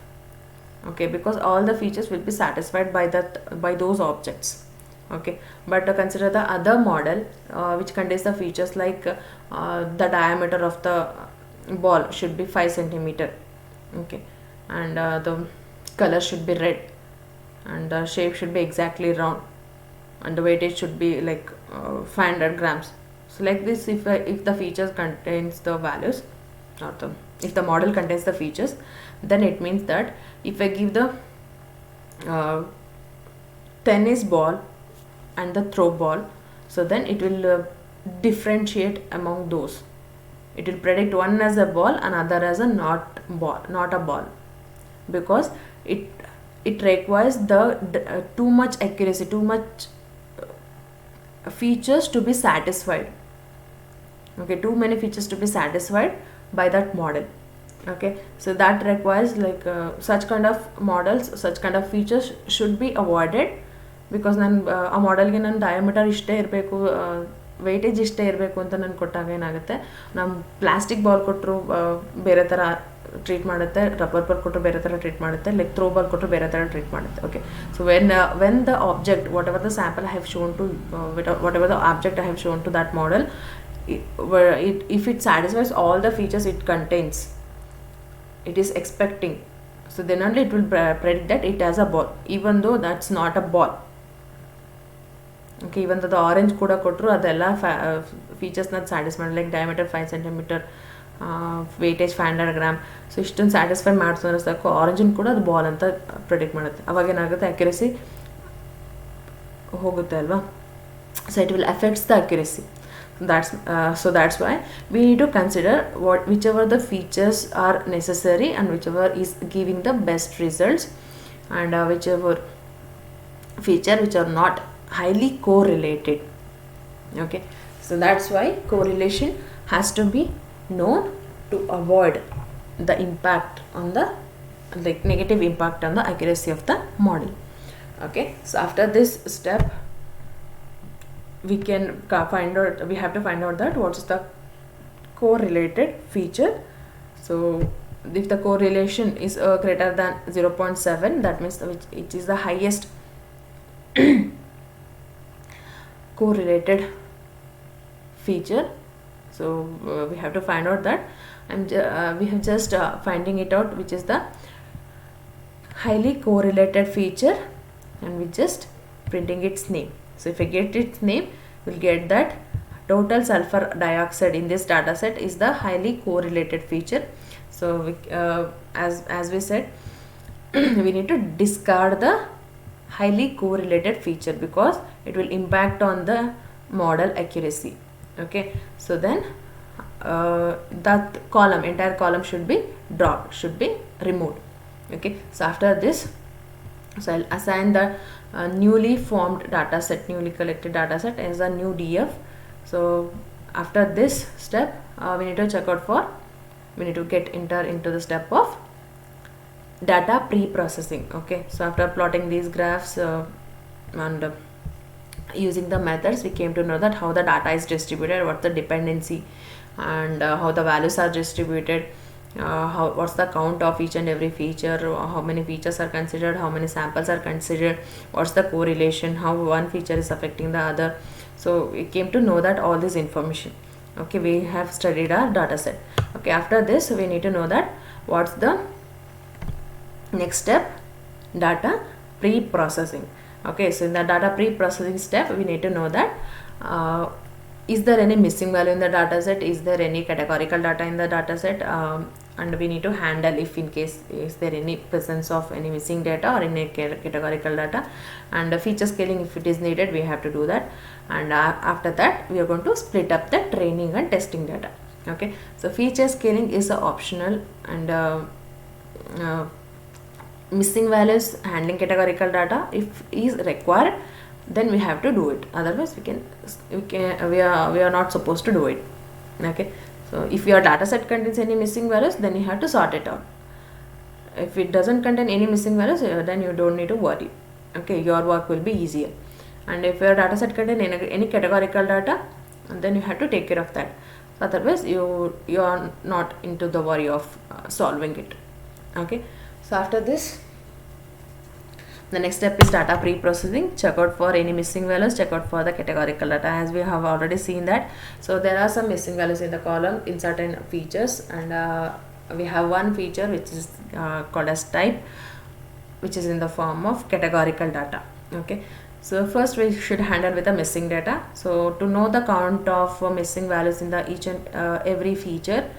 Okay, because all the features will be satisfied by those objects. Okay, but consider the other model which contains the features like the diameter of the ball should be 5 centimeter. Okay, and the color should be red, and the shape should be exactly round, and the weightage should be like 500 grams. So like this, if the features contains the values, or if the model contains the features, then it means that if I give the tennis ball and the throw ball, so then it will differentiate among those. It will predict one as a ball, another as a not a ball, because it requires the too much accuracy, too much features to be satisfied. Okay, too many features to be satisfied by that model. Okay, so that requires like such kind of models, such kind of features should be avoided, because ನಾನು ಆ ಮಾಡೆಲ್ಗೆ ನಾನು diameter ಇಷ್ಟೇ ಇರಬೇಕು, weightage ಇಷ್ಟೇ ಇರಬೇಕು ಅಂತ ನಾನು ಕೊಟ್ಟಾಗ ಏನಾಗುತ್ತೆ, ನಮ್ಮ ಪ್ಲಾಸ್ಟಿಕ್ ಬಾಲ್ ಕೊಟ್ಟರು ಬೇರೆ ಥರ ಟ್ರೀಟ್ ಮಾಡುತ್ತೆ, ರಬ್ಬರ್ ಬಾಲ್ ಕೊಟ್ಟರು ಬೇರೆ ಥರ ಟ್ರೀಟ್ ಮಾಡುತ್ತೆ, ಲೈಕ್ ಥ್ರೋ ಬಾಲ್ ಕೊಟ್ಟರು ಬೇರೆ ಥರ ಟ್ರೀಟ್ ಮಾಡುತ್ತೆ. Okay, so when the object, whatever the sample I have shown to whatever the object I have shown to that model, if it satisfies all the features it contains, it is expecting, so then only it will predict that it has a ball, even though that's not a ball. Okay, even though the orange kuda kotru adella features not satisfied, like diameter 5 centimeter, weightage 500 gram, so ishtond satisfy ಮಾಡ್ಸೋದ್ರೆ ಸಾಕು, orange ಕೂಡ ಅದು ball ಅಂತ predict ಮಾಡುತ್ತೆ. ಅವಾಗ ಏನಾಗುತ್ತೆ, accuracy ಹೋಗುತ್ತೆ ಅಲ್ವಾ, so it will affects the accuracy. That's why we need to consider whichever the features are necessary and whichever is giving the best results, and whichever feature which are not highly correlated. Okay, so that's why correlation has to be known to avoid the impact on the negative impact on the accuracy of the model. Okay, so after this step we can we have to find out that what is the correlated feature. So if the correlation is greater than 0.7, that means it is the highest correlated feature. So we have to find out that we have just finding it out which is the highly correlated feature, and we just printing its name. So if I get its name, we'll get that total sulfur dioxide in this data set is the highly correlated feature. So as we said, we need to discard the highly correlated feature because it will impact on the model accuracy. Okay, so then that column, entire column should be dropped, should be removed. Okay, so after this, so I'll assign the newly formed data set, newly collected data set as a new DF. So after this step, we need to check out for, we need to enter into the step of data pre-processing. Okay, so after plotting these graphs and using the methods, we came to know that how the data is distributed, what's the dependency, and how the values are distributed, what's the count of each and every feature, how many features are considered, how many samples are considered, what's the correlation, how one feature is affecting the other. So we came to know that all this information. Okay, we have studied our data set. Okay, after this we need to know that what's the next step, data pre-processing. Okay, so in the data pre-processing step, we need to know that is there any missing value in the data set, is there any categorical data in the data set, and we need to handle if in case is there any presence of any missing data or any categorical data, and feature scaling if it is needed, we have to do that. And after that we are going to split up the training and testing data. Okay, so feature scaling is optional, and missing values, handling categorical data, if is required, then we have to do it, otherwise we are not supposed to do it. Okay, so if your data set contains any missing values, then you have to sort it out. If it doesn't contain any missing values, then you don't need to worry. Okay, your work will be easier. And if your data set contains any categorical data, then you have to take care of that, otherwise you are not into the worry of solving it. Okay, so after this, the next step is data pre-processing. Check out for any missing values, check out for the categorical data, as we have already seen that. So there are some missing values in the column in certain features, and we have one feature which is called as type, which is in the form of categorical data. Okay, so first we should handle with the missing data. So to know the count of missing values in the each and every feature,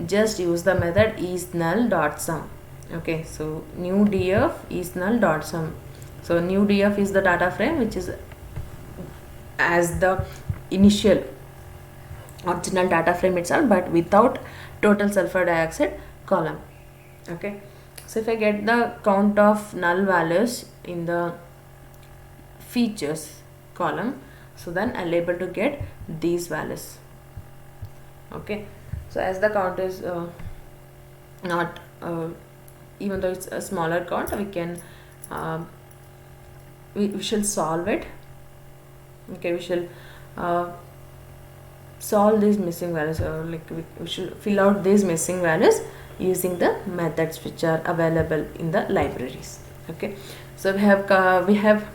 just use the method isNull.sum. Okay, so new df isNull.sum. So new df is the data frame which is as the initial original data frame itself, but without total sulfur dioxide column. Okay, so if I get the count of null values in the features column, so then I'll able to get these values. Okay, so as the count is not even though it's a smaller count, we can we shall solve it. Okay, we shall solve these missing values, like we should fill out these missing values using the methods which are available in the libraries. Okay, so we have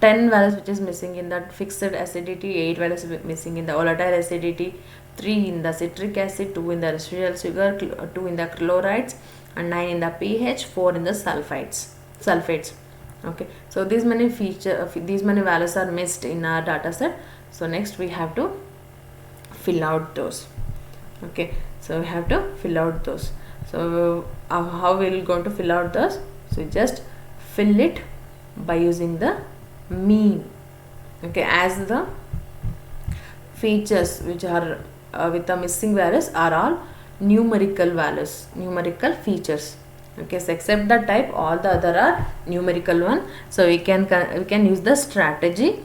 10 values which is missing in the fixed acidity, 8 values missing in the volatile acidity, 3 in the citric acid, 2 in the residual sugar, 2 in the chlorides, and 9 in the pH, 4 in the sulfates. Okay, so these many values are missed in our data set. So next we have to fill out those. Okay, so we have to fill out those. So how we will going to fill out those? So just fill it by using the mean. Okay, as the features which are with the missing values are all numerical values, numerical features. Okay, so except the type, all the other are numerical one. So we can use the strategy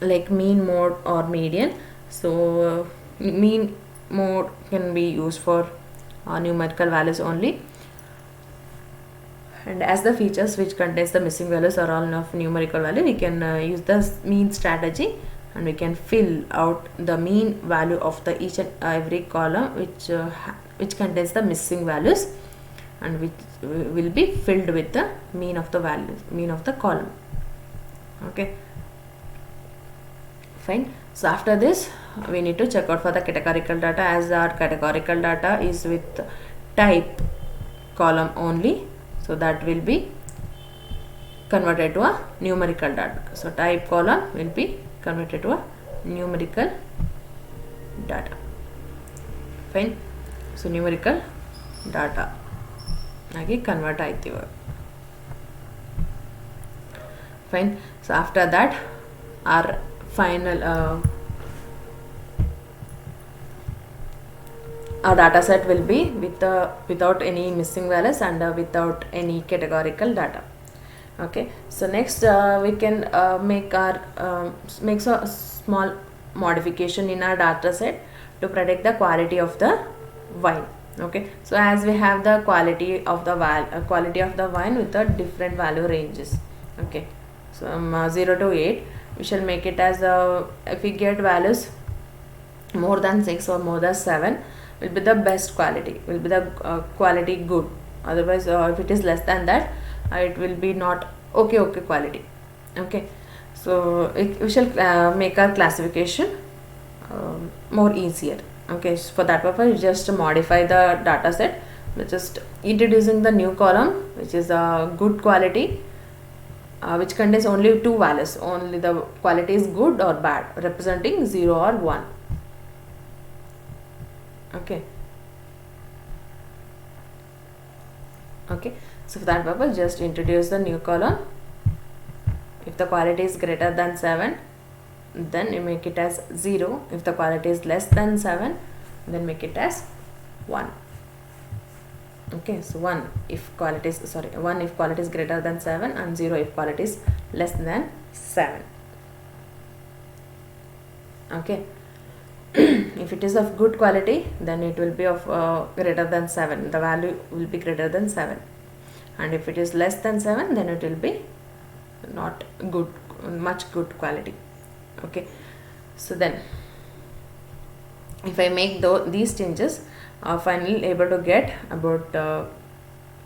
like mean, mode, or median. So mean mode can be used for numerical values only, and as the features which contains the missing values are all of numerical value, we can use the mean strategy, and we can fill out the mean value of the each and every column which contains the missing values, and which will be filled with the mean of the values, mean of the column. Okay, fine. So after this we need to check out for the categorical data, as our categorical data is with type column only, so that will be converted to a numerical data. So type column will be converted to a numerical data. Fine. So numerical data ಆಗಿ convert ಆಯ್ತೀವಿ. Fine. So after that our final our data set will be without any missing values and without any categorical data. Okay, so next we can make a small modification in our data set to predict the quality of the wine. Okay, so as we have the quality of the wine with the different value ranges. Okay, so 0 to 8 we shall make it as if we get values more than 6 or more than 7 will be the best quality, will be the quality good. Otherwise if it is less than that, it will be not okay quality. Okay, so we shall make our classification more easier. Okay, so for that purpose we just modify the data set. We're just introducing the new column which is a good quality, which contains only two values, only the quality is good or bad, representing 0 or 1. Okay, so for that purpose just introduce the new column. If the quality is greater than 7, then you make it as 0. If the quality is less than 7, then make it as 1. Okay, so 1 if quality is greater than 7 and 0 if quality is less than 7. Okay, if it is of good quality, then it will be of greater than 7, the value will be greater than 7, and if it is less than 7, then it will be not good, much good quality. Okay, so then if I make these changes, finally able to get about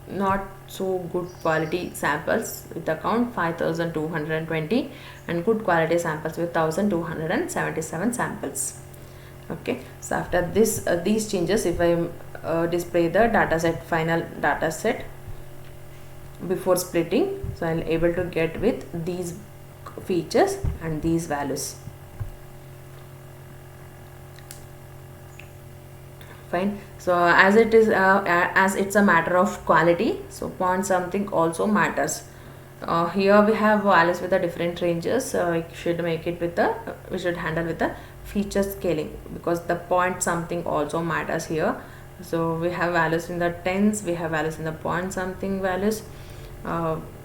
not so good quality samples with the count 5220 and good quality samples with 1277 samples. Okay, so after this these changes, if I display the dataset, final dataset before splitting, so I'll able to get with these features and these values. Fine. So as it is as it's a matter of quality, so point something also matters. Here we have values with the different ranges. We should make it with the we should handle with the feature scaling, because the point something also matters here. So we have values in the tens, we have values in the point something values,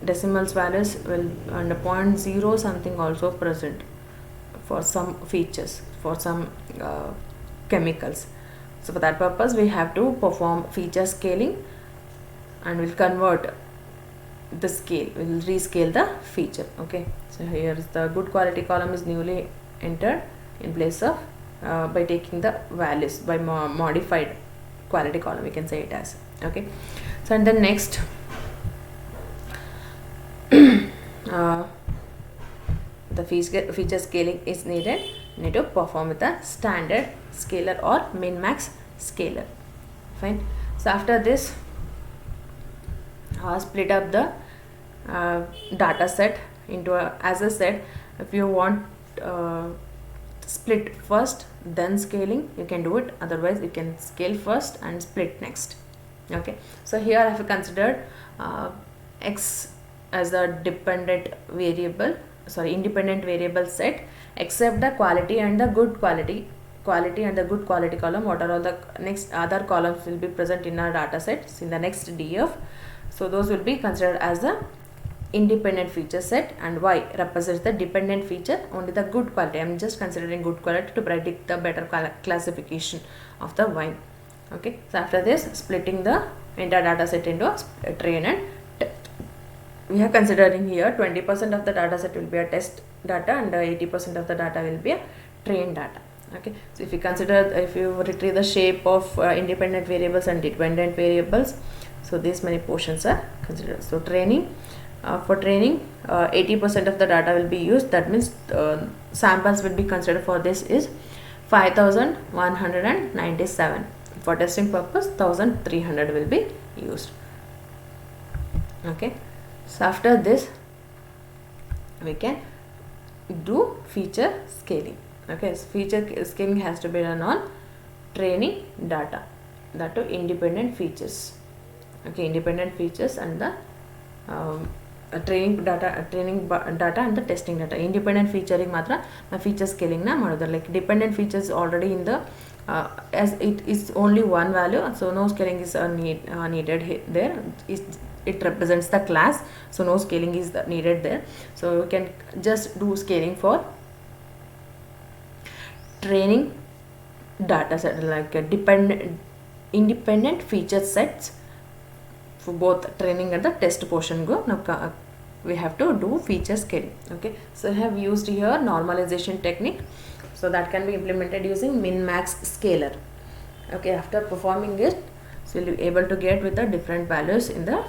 decimals values will, and the point zero something also present for some features, for some chemicals. So for that purpose we have to perform feature scaling, and we'll convert the scale, we'll rescale the feature. Okay, so here is the good quality column is newly entered in place of by taking the values by modified quality column, we can say it as. Okay, so and then next the feature scaling is needed. Need to perform with a standard scaler or min max scaler. Fine. So after this split up the data set into as I said, if you want split first then scaling, you can do it. Otherwise you can scale first and split next. Okay, so here I have considered x as a independent variable set, except the quality and the good quality and the good quality column. What are all the next other columns will be present in our data sets in the next DF. So those will be considered as the independent feature set, and y represents the dependent feature, only the good quality. I am just considering good quality to predict the better classification of the wine. Okay, so after this splitting the entire data set into a train and test. We are considering here 20% of the data set will be a test data and 80% of the data will be a train data. Okay, so if you retrieve the shape of independent variables and dependent variables, so these many portions are considered. So training, for training 80% of the data will be used, that means samples will be considered for this is 5197. For testing purpose 1300 will be used. Okay, so after this we can do feature scaling. Okay, so feature scaling has to be done on training data, that to independent features. Okay, independent features and the training data and the testing data. Independent featuring matra feature scaling na ಮಾಡೋದು, like dependent features already in the as it is only one value, so no scaling is needed there. It represents the class, so no scaling is needed there. So you can just do scaling for training data set, like a independent feature sets for both training and the test portion go. Now we have to do feature scaling. Okay, so I have used here normalization technique, so that can be implemented using min max scaler. Okay, after performing it, so you'll be able to get with the different values in the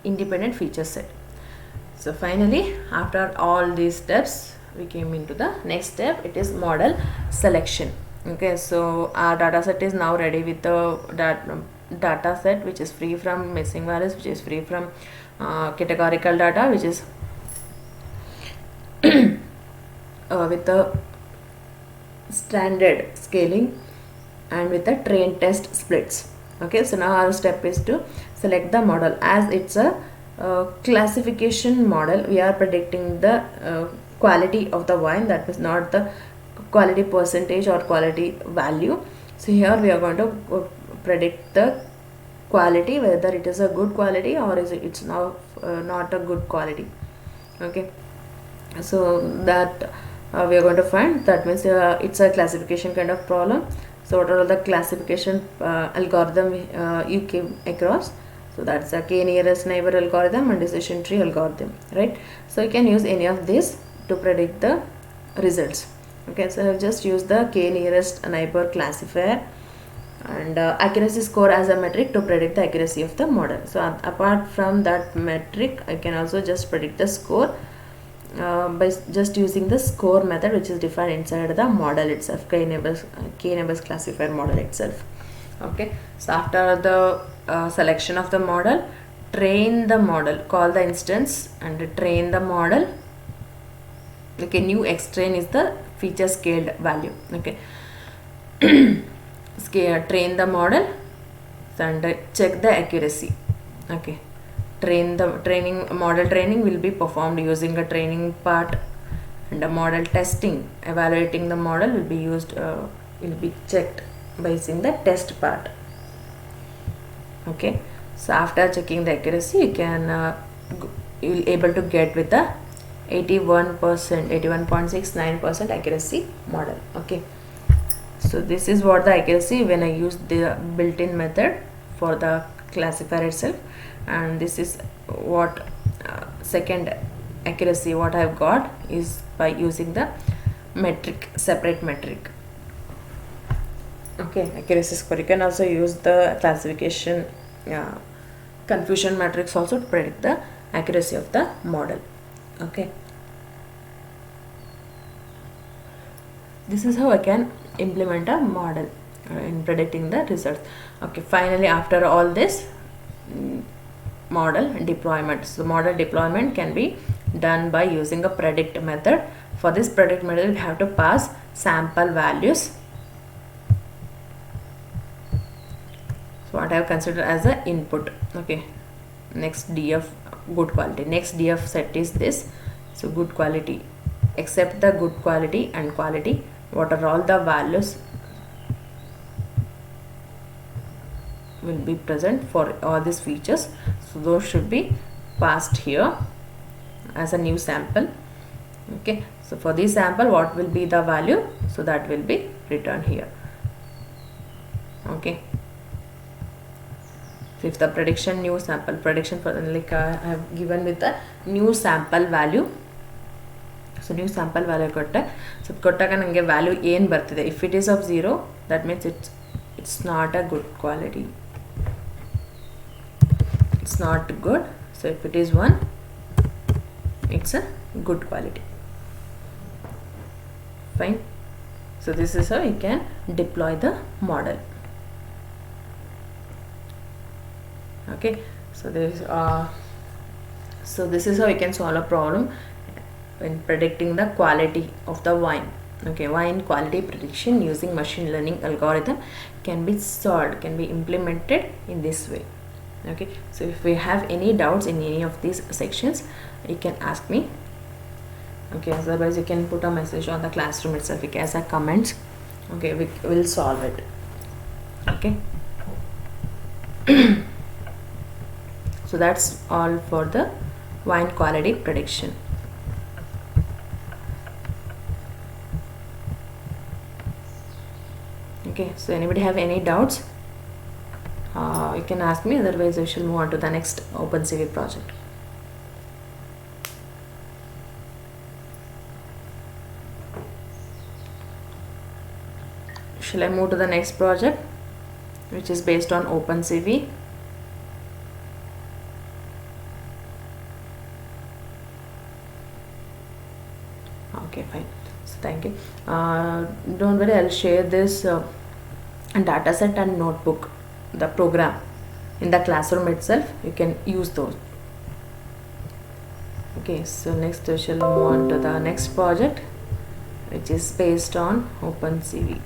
independent feature set. So finally, after all these steps, we came into the next step. It is model selection. Okay, so our data set is now ready with the data set which is free from missing values, which is free from categorical data, which is with the standard scaling and with the train test splits. Okay, so now our step is to select the model. As it's a classification model, we are predicting the quality of the wine, that is not the quality percentage or quality value. So here we are going to predict the quality, whether it is a good quality or is it's now not a good quality. Okay, so that we are going to find, that means it's a classification kind of problem. So what are the classification algorithm you came across? So that's a k nearest neighbor algorithm and decision tree algorithm, right? So you can use any of these to predict the results. Okay, so I have just used the k nearest neighbor classifier and accuracy score as a metric to predict the accuracy of the model. So apart from that metric, I can also just predict the score by just using the score method, which is defined inside the model itself, k neighbors classifier model itself. Okay, so after the selection of the model, train the model, call the instance and train the model. Okay, new xtrain is the feature scaled value. Okay, train the model and check the accuracy. Okay, model training will be performed using a training part, and a model testing, evaluating the model, will be used will be checked by using the test part. Okay, so after checking the accuracy, you can you will able to get with the 81%, 81.69% accuracy model. Okay, so this is what the accuracy when I use the built-in method for the classifier itself, and this is what second accuracy what I've got is by using the metric, separate metric. Okay, accuracy score. You can also use the classification confusion matrix also to predict the accuracy of the model. Okay, this is how I can implement a model in predicting the results. Okay, finally after all this, model deployment. So model deployment can be done by using a predict method. For this predict method, we have to pass sample values. So what I have considered as a input. Okay, next df good quality, next df set is this. So good quality, except the good quality and quality, what are all the values will be present for all these features. So those should be passed here as a new sample. Okay, so for this sample, what will be the value? So that will be returned here. Okay, so if the prediction new sample prediction for like I have given with the new sample value. So new sample value kotte, so kottaga nange value ಏನು ಬರ್ತಿದೆ. If it is of 0, that means it's not a good quality, it's not good. So if it is 1, it's a good quality. Fine. So this is how you can deploy the model. Okay, so this is how you can solve a problem in predicting the quality of the wine. Okay, wine quality prediction using machine learning algorithm can be solved, can be implemented in this way. Okay, so if we have any doubts in any of these sections, you can ask me. Okay, otherwise you can put a message on the classroom itself, okay, as a comment. Okay, we will solve it. Okay. So that's all for the wine quality prediction. Okay, so anybody have any doubts? You can ask me, otherwise we shall move on to the next OpenCV project. Shall I move to the next project, which is based on OpenCV? Okay, fine. So thank you. Don't worry, I'll share this dataset and notebook, the program, in the classroom itself. You can use those. Okay, so next we shall move on to the next project, which is based on OpenCV.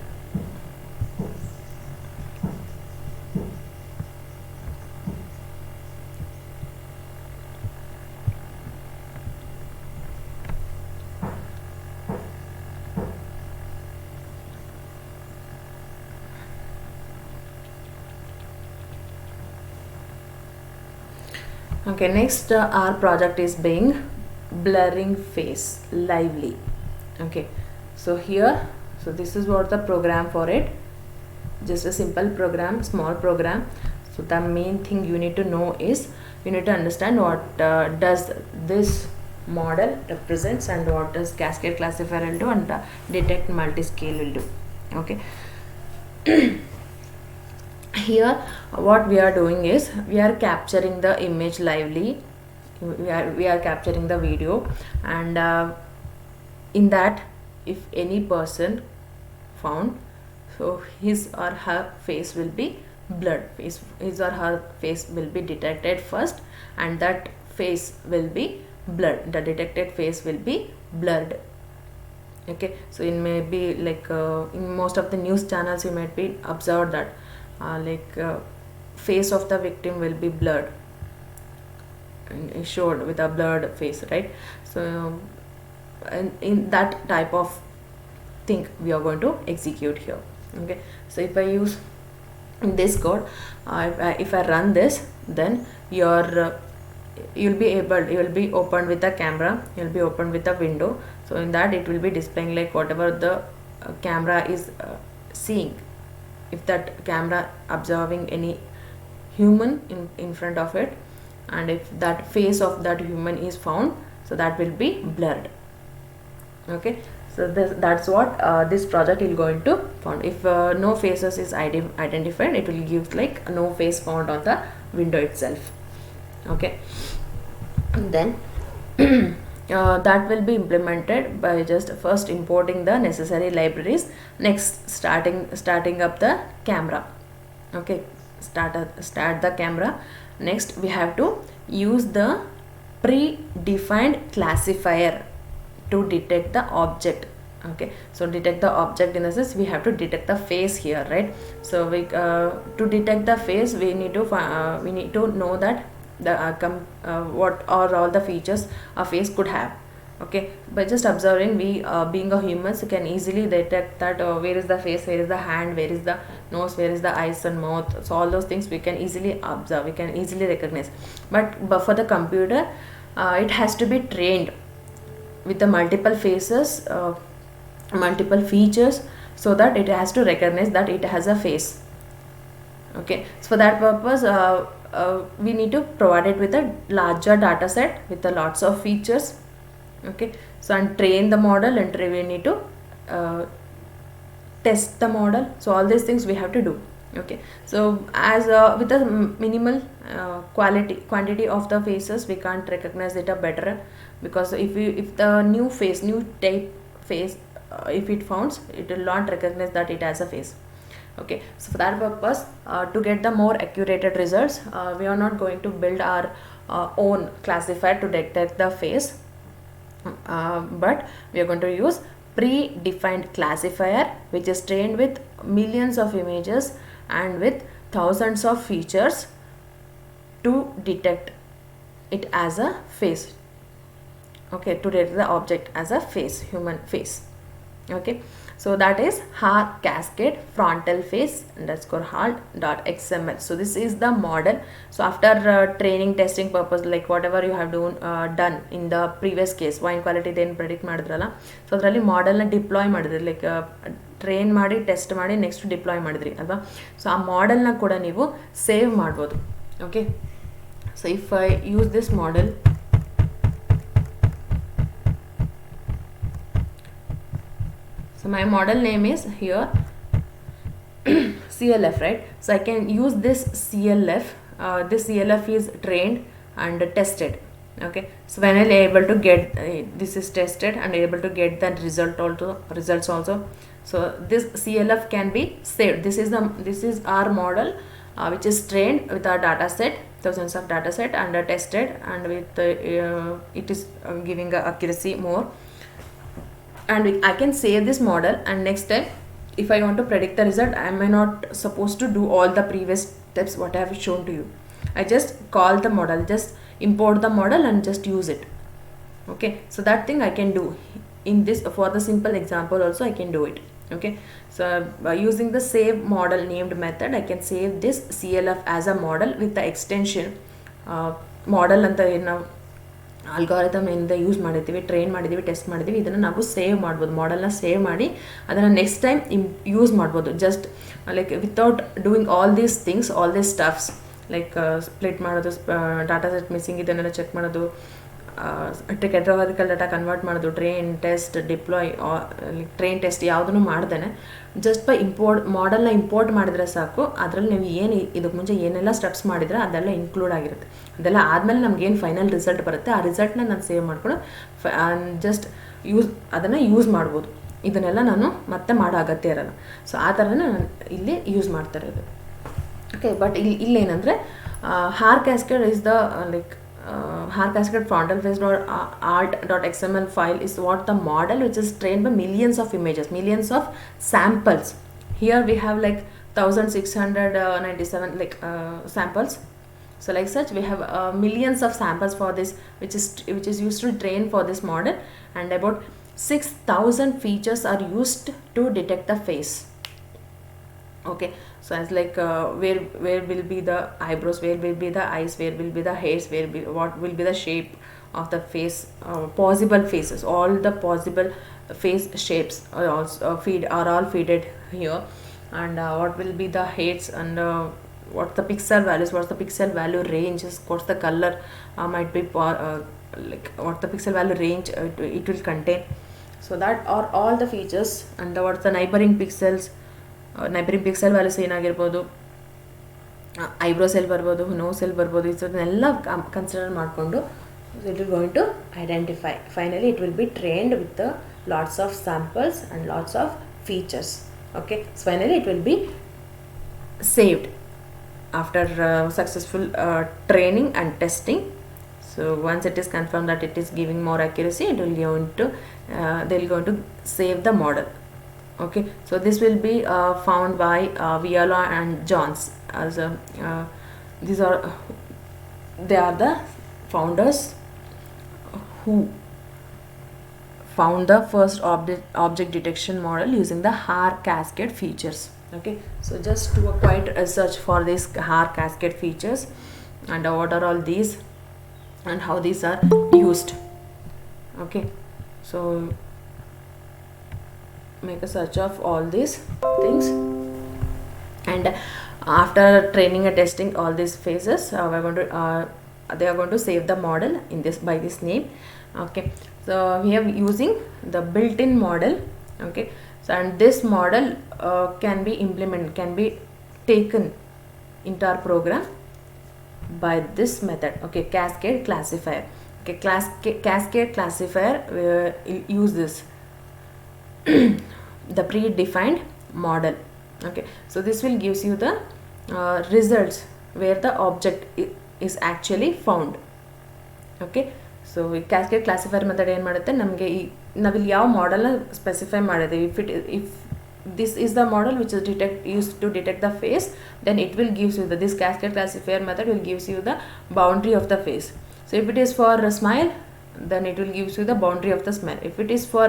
Okay, next our project is being blurring face lively. Okay, so here, so this is what the program for it, just a simple program, small program. So the main thing you need to know is, you need to understand what does this model represents and what does cascade classifier will do and detect multi-scale will do. Okay. Here what we are doing is, we are capturing the image lively, we are capturing the video, and in that, if any person found, so his or her face will be blurred, his or her face will be detected first, and that face will be blurred, the detected face will be blurred. Okay, so it may be like in most of the news channels you might be observed that face of the victim will be blurred and showed with a blurred face, right? So and in that type of thing we are going to execute here. Okay, so if I use this code, if I run this, then you'll be opened with a camera, you'll be opened with a window. So in that it will be displaying like whatever the camera is seeing. If that camera observing any human in front of it, and if that face of that human is found, so that will be blurred. Okay, so that's what this project is going to found. If no faces is identified, it will give like no face found on the window itself. Okay, and then that will be implemented by just first importing the necessary libraries, next starting up the camera. Okay, start the camera. Next we have to use the predefined classifier to detect the object. Okay, so detect the object in the sense we have to detect the face here, right? So we to detect the face, we need to know that the what are all the features a face could have. Okay, by just observing, we being a humans can easily detect that where is the face, where is the hand, where is the nose, where is the eyes and mouth. So all those things we can easily observe, we can easily recognize. But for the computer, it has to be trained with the multiple faces, multiple features, so that it has to recognize that it has a face. Okay, so for that purpose we need to provide it with a larger data set with a lots of features. Okay, so and train the model, and we need to test the model. So all these things we have to do. Okay, so as with a minimal quantity of the faces, we can't recognize it better, because if the new type face, if it founds, it will not recognize that it has a face. Okay, so for that purpose, to get the more accurate results, we are not going to build our own classifier to detect the face, but we are going to use predefined classifier, which is trained with millions of images and with thousands of features to detect it as a face. Okay, to detect the object as a face, human face. Okay, So that is har cascade frontal face underscore halt dot xml. So this is the model. So after training testing purpose, like whatever you have done in the previous case, wine quality then predict ಮಾಡಿದ್ರಲ್ಲ, so ಅದರಲ್ಲಿ ಮಾಡೆಲ್ನ deploy ಮಾಡಿದ್ರಿ, like train ಮಾಡಿ test ಮಾಡಿ next deploy ಮಾಡಿದ್ರಿ ಅಲ್ವಾ. So ಆ ಮಾಡೆಲ್ನ ಕೂಡ ನೀವು ಸೇವ್ ಮಾಡ್ಬೋದು. Okay, so if I use this model, so my model name is here CLF, right? So I can use this CLF. This CLF is trained and tested. Okay, so when I'm able to get this is tested and able to get the results also. So this CLF can be saved. This is our model which is trained with our data set, thousands of data set, and tested, and with it is giving accuracy more. And I can save this model, and next time if I want to predict the result, I am not supposed to do all the previous steps what I have shown to you. I just call the model, just import the model and just use it. Okay, so that thing I can do in this. For the simple example also I can do it. Okay, so by using the save model named method, I can save this CLF as a model with the extension model ಅಂತ ಏನು algorithm ಇಂದ use ಮಾಡಿದ್ದೀವಿ, train ಮಾಡಿದ್ದೀವಿ, test ಮಾಡಿದ್ದೀವಿ, ಇದನ್ನು ನಾವು save ಮಾಡ್ಬೋದು. ಮಾಡೆಲ್ನ save ಮಾಡಿ ಅದನ್ನು ನೆಕ್ಸ್ಟ್ ಟೈಮ್ ಯೂಸ್ ಮಾಡ್ಬೋದು. Just like without doing all these things, all these stuffs, like split ಮಾಡೋದು, ಡಾಟಾ ಸೆಟ್ ಮಿಸ್ಸಿಂಗ್ ಇದನ್ನೆಲ್ಲ ಚೆಕ್ ಮಾಡೋದು, ಕೆಟಗಾರಿಕಲ್ ಡಾಟಾ ಕನ್ವರ್ಟ್ ಮಾಡೋದು, train test deploy, train test ಯಾವುದನ್ನು ಮಾಡ್ದೇನೆ ಜಸ್ಟ್ ಬೈ ಮಾಡೆಲ್ನ ಇಂಪೋರ್ಟ್ ಮಾಡಿದರೆ ಸಾಕು. ಅದರಲ್ಲಿ ನೀವು ಏನು ಇದಕ್ಕೆ ಮುಂಚೆ ಏನೆಲ್ಲ ಸ್ಟೆಪ್ಸ್ ಮಾಡಿದ್ರೆ ಅದೆಲ್ಲ ಇನ್ಕ್ಲೂಡ್ ಆಗಿರುತ್ತೆ. ಅದೆಲ್ಲ ಆದಮೇಲೆ ನಮಗೇನು ಫೈನಲ್ ರಿಸಲ್ಟ್ ಬರುತ್ತೆ ಆ ರಿಸಲ್ಟ್ನ ನಾನು ಸೇವ್ ಮಾಡ್ಕೊಂಡು ಜಸ್ಟ್ ಅದನ್ನು ಯೂಸ್ ಮಾಡ್ಬೋದು. ಇದನ್ನೆಲ್ಲ ನಾನು ಮತ್ತೆ ಮಾಡೋ ಅಗತ್ಯ ಇರೋಲ್ಲ. ಸೊ ಆ ಥರನೇ ನಾನು ಇಲ್ಲಿ ಯೂಸ್ ಮಾಡ್ತಾ ಇರೋದು. ಓಕೆ, ಬಟ್ ಇಲ್ಲೇನಂದರೆ Haar cascade is the like har cascade frontal face art.xml file is what the model which is trained by millions of images, millions of samples. Here we have like 1697 like samples. So like such we have millions of samples for this, which is used to train for this model, and about 6000 features are used to detect the face. Okay, so as like where will be the eyebrows, where will be the eyes, where will be the hairs, what will be the shape of the face, possible faces, all the possible face shapes are also are all feeded here, and what will be the heights, and what's the pixel values, what's the pixel value ranges, what's the color might be like what the pixel value range it will contain. So that are all the features, and what's the neighboring pixels, neighbouring pixel values ಏನಾಗಿರ್ಬೋದು, eyebrows ಎಲ್ಲಿ ಬರ್ಬೋದು, nose ಎಲ್ಲಿ ಬರ್ಬೋದು, ಇದನ್ನೆಲ್ಲ consider ಮಾಡಿಕೊಂಡು it will going to identify. Finally it will be trained with lots of samples and lots of features. Okay, so finally it will be saved after successful training and testing. So once it is confirmed that it is giving more accuracy, it will they'll going to save the model. Okay, so this will be found by Viola and Johns as they are the founders who found the first object detection model using the Har cascade features. Okay, so just do a quiet research for these Har cascade features, and what are all these and how these are used. Okay, so make a search of all these things, and after training and testing all these phases, we're going to they are going to save the model in this by this name. Okay, so we are using the built-in model. Okay, so and this model can be taken into our program by this method. Okay, cascade classifier. Okay, cascade classifier use this the predefined model. Okay, so this will gives you the results where the object is actually found. Okay, so cascade classifier method ಏನು ಮಾಡುತ್ತೆ, ನಮಗೆ ನಾವಿಲ್ಲಿ ಯಾವ ಮಾಡೆಲ್ನ specify ಮಾಡಿದ್ದೀವಿ, if this is the model which is used to detect the face, then it will gives you this cascade classifier method will gives you the boundary of the face. So if it is for a smile, then it will gives you the boundary of the smile. If it is for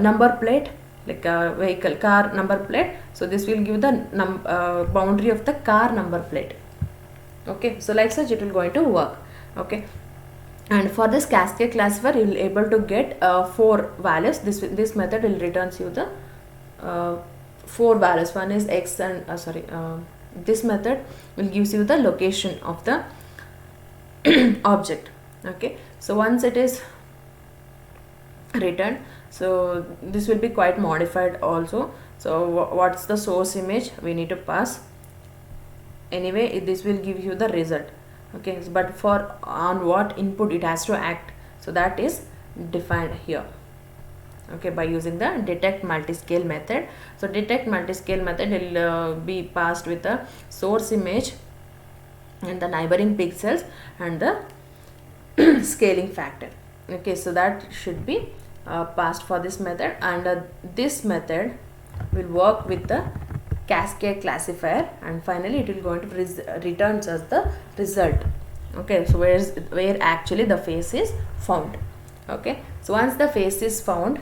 number plate, like a vehicle car number plate, so this will give the boundary of the car number plate. Okay, so like such it will going to work. Okay, and for this cascade classifier you will able to get 4 values. This method will returns you the 4 values. One is x and this method will gives you the location of the object. Okay, so once it is returned, so this will be quite modified also. So what's the source image we need to pass. Anyway, this will give you the result. Okay, but for on what input it has to act, so that is defined here. Okay, by using the detect multiscale method. So detect multiscale method will be passed with the source image and the neighboring pixels and the scaling factor. Okay, so that should be passed for this method, and this method will work with the cascade classifier, and finally it will going to returns us the result. Okay, so where actually the face is found. Okay, so once the face is found,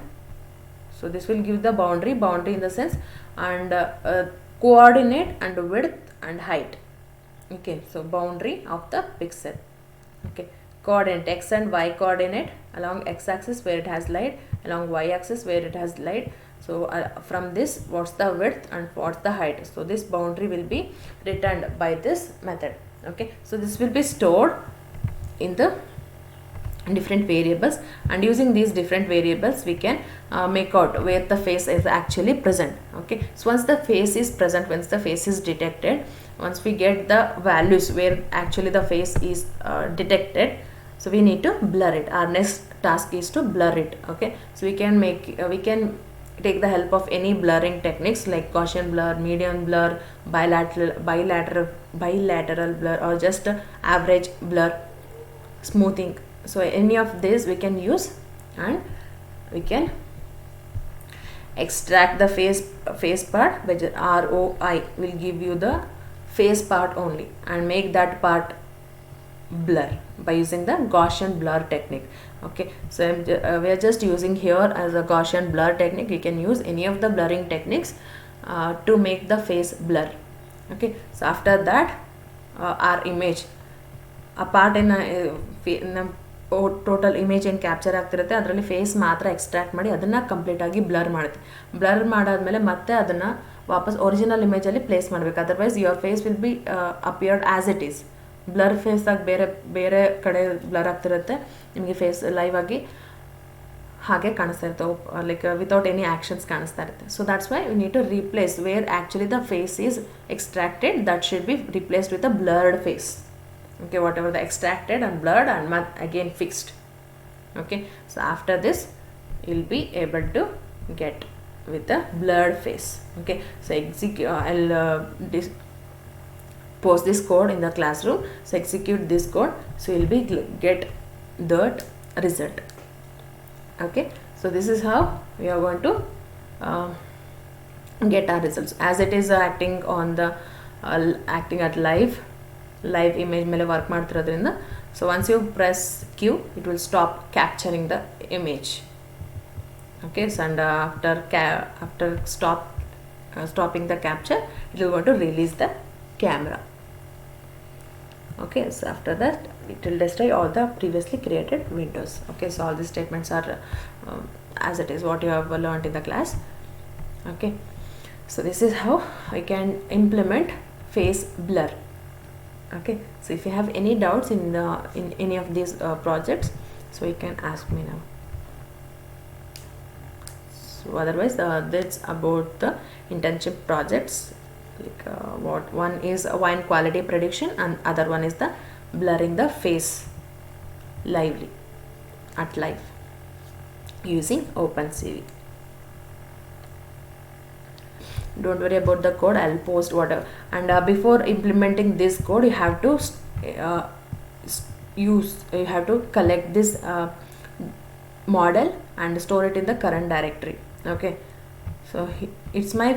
so this will give the boundary in the sense, and coordinate and width and height. Okay, so boundary of the pixel. Okay, coordinate x and y coordinate along x-axis where it has light, along y-axis where it has light. So from this, what's the width and what's the height. So this boundary will be returned by this method. Okay, so this will be stored in the different variables, and using these different variables we can make out where the face is actually present. Okay, so once the face is present, once the face is detected, once we get the values where actually the face is detected, so we need to blur it. Our next task is to blur it. Okay, so we can take the help of any blurring techniques like Gaussian blur, median blur, bilateral blur, or just average blur, smoothing. So any of this we can use, and we can extract the face part, which ROI will give you the face part only, and make that part blur by using the Gaussian blur technique. Okay, so we are just using here as a Gaussian blur technique. You can use any of the blurring techniques to make the face blur. Okay, so after that our image, a part in a total image ಏನು capture ಆಗ್ತಿರುತ್ತೆ ಅದರಲ್ಲಿ face ಮಾತ್ರ extract ಮಾಡಿ ಅದನ್ನು ಕಂಪ್ಲೀಟಾಗಿ blur ಮಾಡುತ್ತೆ. Blur ಮಾಡಾದ್ಮೇಲೆ ಮತ್ತೆ ಅದನ್ನು ವಾಪಸ್ ಒರಿಜಿನಲ್ ಇಮೇಜಲ್ಲಿ ಪ್ಲೇಸ್ ಮಾಡಬೇಕು. Otherwise your face will be appeared as it is. Blur face ಆಗಿ ಬೇರೆ ಕಡೆ ಬ್ಲರ್ ಆಗ್ತಿರುತ್ತೆ, ನಿಮಗೆ ಫೇಸ್ ಲೈವ್ ಆಗಿ ಹಾಗೆ ಕಾಣಿಸ್ತಾ ಇರುತ್ತೆ, ಲೈಕ್ ವಿತೌಟ್ ಎನಿ ಆ್ಯಕ್ಷನ್ಸ್ ಕಾಣಿಸ್ತಾ ಇರುತ್ತೆ. So that's why we need to replace where actually the face is extracted, that should be replaced with a blurred face. Okay, whatever the extracted and blurred and again fixed. Okay, so after this you'll be able to get with the blurred face. Okay, so I'll post this code in the classroom. So execute this code, so you'll be get that result. Okay, so this is how we are going to get our results, as it is acting on the acting at live image ಮೇಲೆ work ಮಾಡ್ತಿರೋದ್ರಿಂದ. So once you press Q, it will stop capturing the image. Okay, so and after stopping the capture, it will go to release the camera. Okay, so after that it will destroy all the previously created windows. Okay, so all these statements are as it is what you have learned in the class. Okay, so this is how I can implement face blur. Okay, so if you have any doubts in any of these projects, so you can ask me now. So otherwise that's about the internship projects, like what one is wine quality prediction and other one is the blurring the face lively at live using OpenCV. Don't worry about the code, I'll post whatever. And before implementing this code, you have to collect this model and store it in the current directory. Okay, so it's my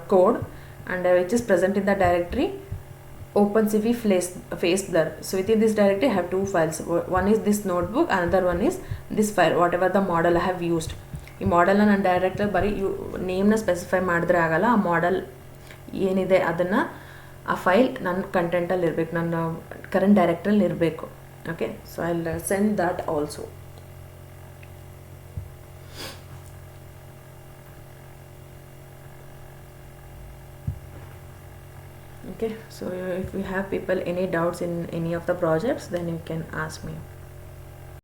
code, and which is present in the directory OpenCV face blur. So within this directory I have 2 files. One is this notebook, another one is this file, whatever the model I have used. ಈ ಮಾಡೆಲ್ನ ನಾನು ಡೈರೆಕ್ಟಾಗಿ ಬರೀ ನೇಮ್ನ specify ಮಾಡಿದ್ರೆ ಆಗಲ್ಲ. ಆ model ಏನಿದೆ ಅದನ್ನು ಆ ಫೈಲ್ ನನ್ನ ಕಂಟೆಂಟಲ್ಲಿ ಇರಬೇಕು, ನನ್ನ ಕರೆಂಟ್ ಡೈರೆಕ್ಟ್ರಲ್ಲಿ ಇರಬೇಕು. Okay, so I will send that also. Okay, so if you have people any doubts in any of the projects, then you can ask me.